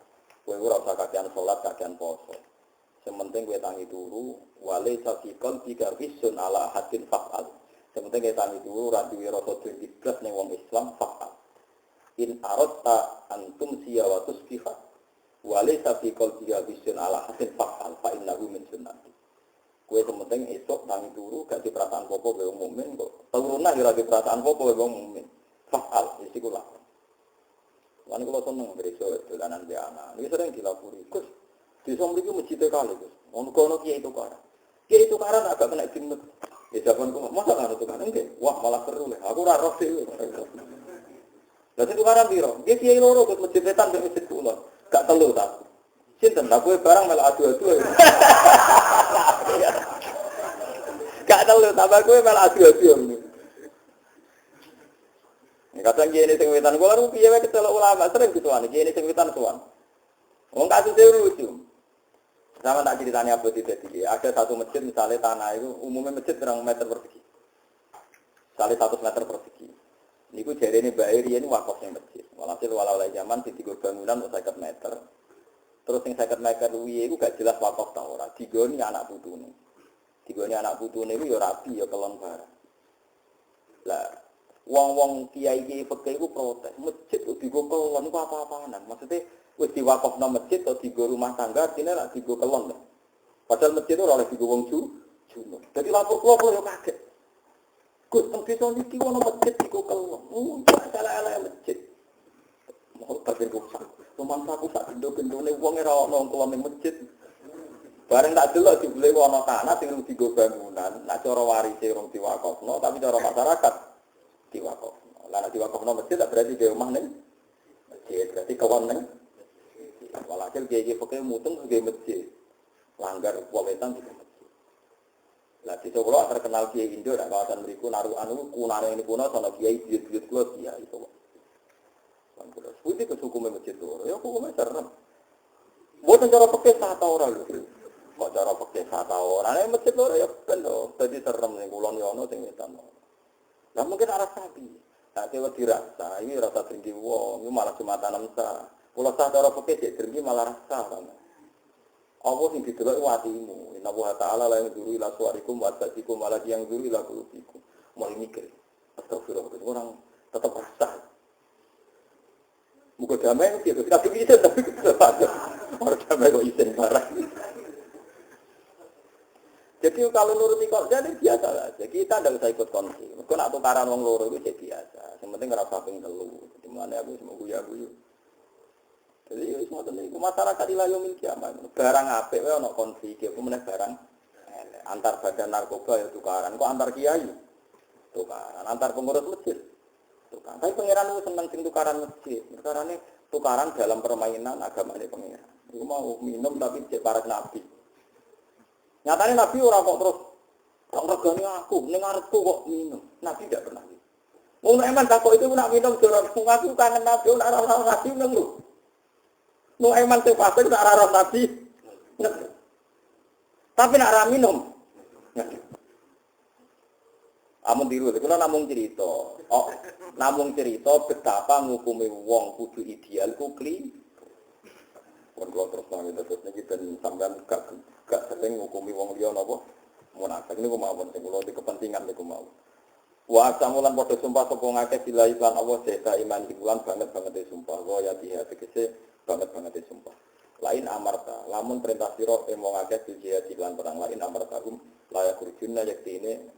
kowe ora usah kakean salat, kakean poso. Sementing kowe tangi turu, wale safikon tiga visun ala hadin fa'al. Sementing kowe tangi turu ora duwe rasa dendikles ning wong Islam fa'al. In aratta antum siya wa tusbiha. Wale safikon tiga visun ala hadin fa'al fa innahu min sunnati. Kowe sementing esuk tangi turu gak di perasaan apa kowe wong mukmin kok. Turunah ora di perasaan apa kowe wong mukmin. Fa'al wis iku lah. Lan kula seneng gereja dolanan dia anak. Iki sering dilapuri. Gus, desa mriki masjid kali, Gus. Ono kiai tukaran. Kiai tukaran agak kena jinnah. Ya jaman kok masa kan tukaran nggih. Wah, malah seru lho. Aku ora roh dhewe. Lah sing tukaran piro? Nggih kiai loro Gus masjid wetan mek masjid kula. Gak telu ta. Sinten lah kowe barang mel adu-adu. Gak telu tambah kowe mel adu-adu. Kadang kiai sing wetan kula niku piye wae kecelok ulama sering gituan kiai sing wetan tuan. Wong kasus lucu. Sama tak ceritanya apa tidak ada satu masjid misalnya tanah itu umumnya masjid berapa meter persegi. Misalnya 100 meter persegi. Niku jarene Mbak Iri ini wakafnya masjid. Walhasil walau zaman di 3 bangunan 50 meter. Terus yang 50 meter luwihe iku gak jelas wakaf ta ora. Digoni anak putune. Digoni anak putune iku ya rabi ya kelon barang. Lah wong-wong kiai-kiai fikih iku protes, masjid kok digo kelon iku apa-apaanan. Maksudnya wis diwakafno masjid atau digo rumah tangga, dene lak digo kelon. Padahal masjid ora oleh digo wong junub. Dadi lapor kula yo kaget. Gus, teng desa niki ono masjid digo kelon. Salah-salah masjid. Mau kabeh rusak. Rumah saku sak gendo-gendone wong ora ono kelon ning masjid. Bareng tak delok dibeli ono tanah sing digo bangunan, nek cara warise urung diwakafno, tapi cara masyarakat diwakafno. Lah nek diwakafno masjid tak berarti di rumah ning masjid, berarti kawan ning. Walhasil kiai fikih mutung nggih masjid. Langgar wetan di masjid. Lah desa kula terkenal kiai Indo nek kawasan mriku narukan niku kunane niku ana kiai buyut-buyut kula kiai itu. Lan kula suwi ke hukume masjid loro. Ya hukume serem. Mboten cara fikih sata ora lho. Kok cara fikih sata ora. Nek masjid loro ya ben lho. Dadi serem ning kulon yo ana sing wetan. Lah mungkin arah sapi. Nah, dewa dirasa, ini rasa tinggi wong, ini malah jumatan amsa. Kalau sah cara pekeh, tinggi malah rasa. Allah yang didelok watimu. Inna wa ta'ala la yang zuru ila suarikum, wa asasikum, malah yang zuru ila kulubikum. Mulai mikir. Astagfirullah, orang tetap rasa. Muka damai, gitu. Kita bisa, tapi kita orang damai kok izin barang. Jadi kalau nuruti kok jadi biasa aja. Kita tidak usah ikut konflik. Kalau nak tukaran wong loro itu jadi biasa. Yang penting ngerasa ping telu. Di mana aku semua guyu-guyu. Jadi semua tadi masyarakat ilayomil kiamat. Barang apik wae ana konflik. Aku meneh barang antar badan narkoba ya tukaran. Kok antar kiai tukaran. Antar pengurus masjid tukaran. Tapi pangeran itu seneng sing tukaran masjid. Tukarane tukaran dalam permainan agama ini pangeran. Iku mau minum tapi cek para nabi. Nyatanya Nabi orang kok terus tak regani aku, ning arepku kok minum. Nabi tidak pernah. Wong eman takok itu nak minum jorok aku kangen Nabi, ora ora Nabi nang lho. Wong eman sing fasik ora ora Nabi. Tapi nak ra minum Amun tiru, itu namung cerita. Oh, namung cerita betapa ngukumi wong kudu ideal ku kli. Kon kula terus nang terus niki ben sampean gak sering ngukumi wong liya napa munafik niku mawon sing kula di kepentingan niku mawon. Wa samulan padha sumpah sapa ngakeh billahi lan Allah sesa iman dibulan banget sumpah wa ya biha tegese banget sumpah. Lain amarta, lamun perintah sira ing wong akeh dijihad lan perang lain amarta layak kurjuna yaktine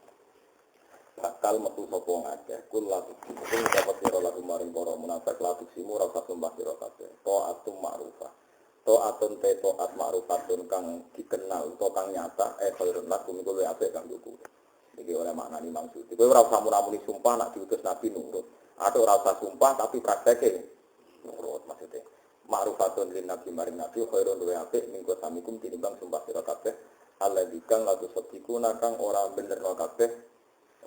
bakal metu sapa wong akeh kul laku sing dapat sira lagu maring para munafik laku simu ora usah sumpah sira kabeh taatum ma'rufah taatun te taat ma'rufatun kang dikenal utawa kang nyata khairun lakum iku luwih apik kang duku iki ora maknani maksud kowe ora usah muni sumpah nak diutus nabi nurut atau ora usah sumpah tapi prakteke nurut maksudnya ma'rufatun lin nabi maring nabi khairun luwih apik mingko samikum tinimbang sumpah sira kabeh alladzi kang laku sedikuna kang ora bener kabeh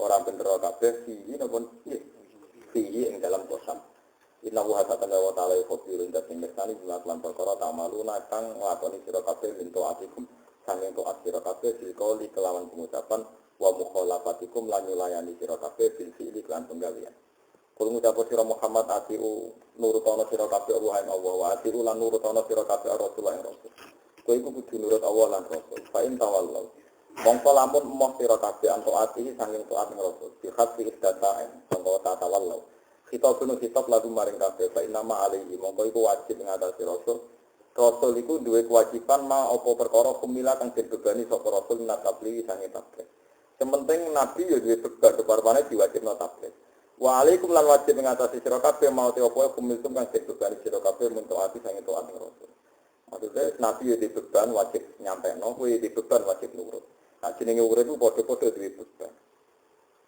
orang bener kabeh fihi napa fihi ing dalam kosam inna wa ta'ala yukhbiru inda sing lan perkara tamaluna kang nglakoni sira kabeh lintu atikum sanging taat sira kabeh dikoli kelawan pengucapan wa mukhalafatikum lan nyulayani sira kabeh bil fi'li lan penggalian kul ngucap sira Muhammad atiu nurutono sira kabeh Allah ing Allah wa atiu lan nurutono sira kabeh Rasulullah ing Rasul kowe iku kudu nurut Allah lan Rasul fa in tawallau mongko lamun emoh sira kabeh anto ati sanging taat Rasul bi khati istataen mongko tatawallau kita kuno kitab lagu maring kabeh fa inama alaihi mongko iku wajib ngatasi Rasul Rasul iku duwe kewajiban ma apa perkara kumila kang dibebani sapa Rasul natabli sanging tabligh sementing nabi ya duwe beban keparpane diwajibno tabligh wa alaikum lan wajib ngatasi sira kabeh mau te apa kumiltum kang dibebani sira kabeh mun taati sanging taat Rasul maksudnya nabi ya dibeban wajib nyampeno kowe dibeban wajib nurut. Nah, jenenge urip ku padha-padha duwe beban.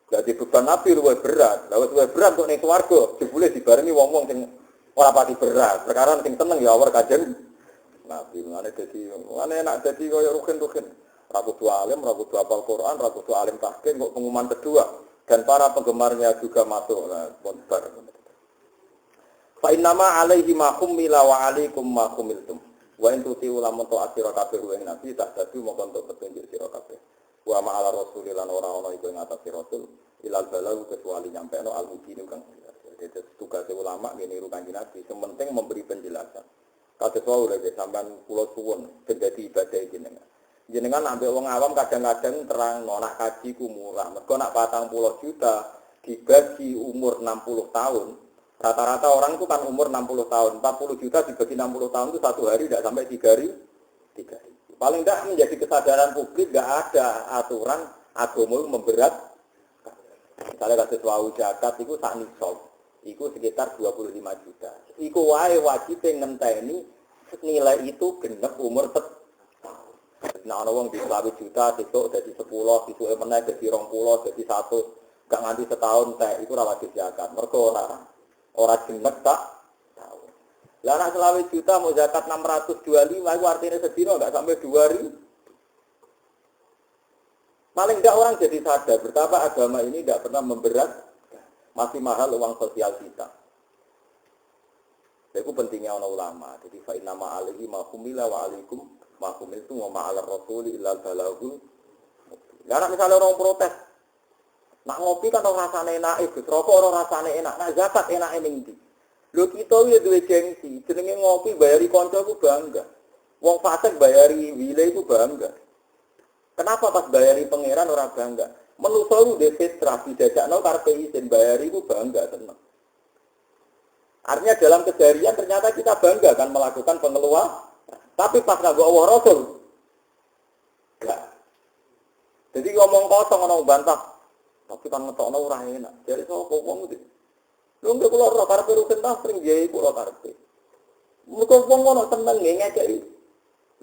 Dadi beban nabi luwih berat. Lah wis luwih berat kok ning swarga, jebule dibarengi wong-wong sing ora pati berat. Perkara sing seneng ya awar kanjeng nabi. Ngene enak dadi kaya rukin-rukin. Ora kudu alim, ora kudu hafal Quran, ora kudu alim tahqiq kok pengumuman kedua dan para penggemarnya juga masuk. Nah, bonbar. Fa innama alaihi ma humila wa alaikum ma humiltum. Wa intuti ulama to asira kabeh ing nabi tak dadi mongko untuk petunjuk sira kabeh. Wa ma'ala rasulilan ora ana iku ing atas rasul ilal balau kecuali nyampeno al-mubin kang jadi tugas ulama ngene niru kanjeng nabi sementing memberi penjelasan. Kados wae lek sampean kula suwun dadi ibadah jenengan ambek wong awam kadang-kadang terang nak haji ku murah. Mergo nak 40 juta dibagi umur 60 tahun rata-rata orang itu kan umur 60 tahun, 40 juta dibagi 60 tahun itu satu hari tidak sampai 3 hari. Paling tidak menjadi kesadaran publik, tidak ada aturan agama memberat. Misalnya kasus wau zakat itu sak nisab, itu sekitar 25 juta. Iku wae wajib ngenteni nilai itu genep umur tahun. Nah, ana wong di 20 juta, sesuk dadi 10, sesuk meneh dadi 20, dadi 100, gak nganti setahun teh itu ora wajib zakat. Mergo ora jenek tak tahu. Lah nek 20 juta mau zakat 625 itu artinya sedina enggak sampai 2000. Paling enggak orang jadi sadar betapa agama ini tidak pernah memberat, masih mahal uang sosial kita. Itu pentingnya ulama. Jadi fa inna ma alaihi ma humila wa alaikum ma humiltum wa ma 'ala rasuli illal balaghul. Lah misalnya orang protes nak ngopi kan ora rasane enak, Gus. Rokok ora rasane enak. Nak zakat enake ning ndi? Lho kita ya duwe gengsi. Jenenge ngopi bayari kanca ku bangga. Wong fasik bayari wile ku bangga. Kenapa pas bayari pangeran ora bangga? Menusa ku dhe fitrah dijajakno karepe isin bayari ku bangga tenan. Artinya dalam keseharian ternyata kita bangga kan melakukan pengeluaran. Tapi pas nganggo Allah Rasul enggak. Jadi ngomong kosong ana bantah. Tapi kan ngetokno ora enak. Jadi sapa wong iki? Lho nek kula ora karepe rugen ta sering nggih kula karepe. Muga wong ono seneng ngekeki.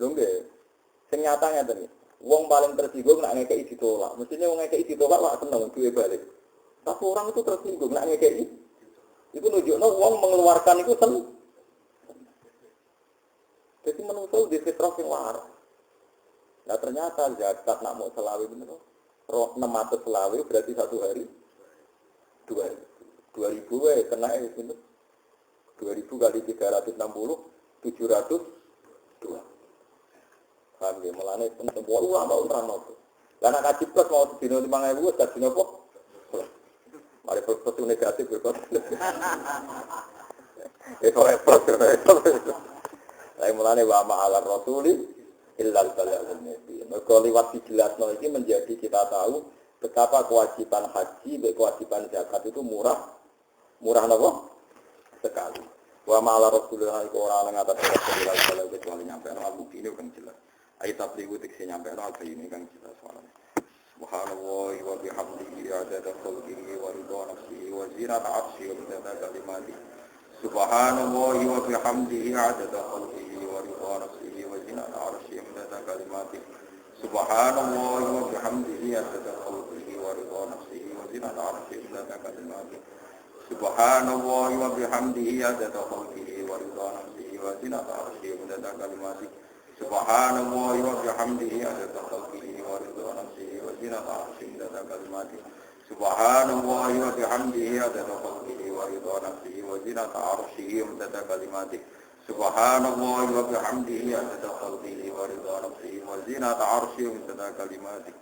Lho nggih. Sing nyata ngeten iki. Wong paling tersinggung nek ngekeki ditolak. Mestine wong ngekeki ditolak kok seneng duwe balik. Tapi orang itu tersinggung nek ngekeki. Iku nunjukno wong mengeluarkan iku seneng. Jadi menungso di fitrah sing waras. Nah ternyata zakat nak mau selawi bener. 600 selawi berarti satu hari 2000 kena itu 2000 kali 360 702 paham ya mulane penting ulama itu Karena kaji plus mau dino 5.000 wis dino apa? Mari plus negatif berkot. Itu plus. Saya mulane wa ma'al rasuli illal balaghul mubin. Mergo liwat dijelasno iki menjadi kita tahu betapa kewajiban haji dan kewajiban zakat itu murah napa? Sekali. Wa ma'al rasulillah iku ora ana ngatas Rasulullah sallallahu alaihi wasallam nyampe al-bukti ini kan jelas. Ayat tabligu tekse nyampe al-bayini kan jelas soalnya. Subhanallah wa bihamdihi adada khalqihi wa ridha nafsihi wa zinata 'arsyihi wa midada kalimatihi. Subhanallah wa bihamdihi adada khalqihi wa ridha nafsihi wa zinata 'arsyihi wa midada kalimatihi. Subhanallah wa bihamdihi adada khalqihi wa ridha nafsihi wa zinata 'arsyihi wa midada kalimatihi. Subhanallah wa bihamdihi adada khalqihi wa ridha nafsihi wa zinata 'arsyihi wa midada kalimatihi. Subhanallah wa bihamdihi adada khalqihi wa ridha nafsihi wa zinata 'arsyihi wa midada kalimatihi. Subhanallah wa bihamdihi adada khalqihi wa ridha nafsihi wa zinata 'arsyihi wa midada kalimatihi. Subhanallah wa bihamdihi adada khalqihi wa ridha nafsihi wa zinata 'arsyihi wa midada kalimatihi.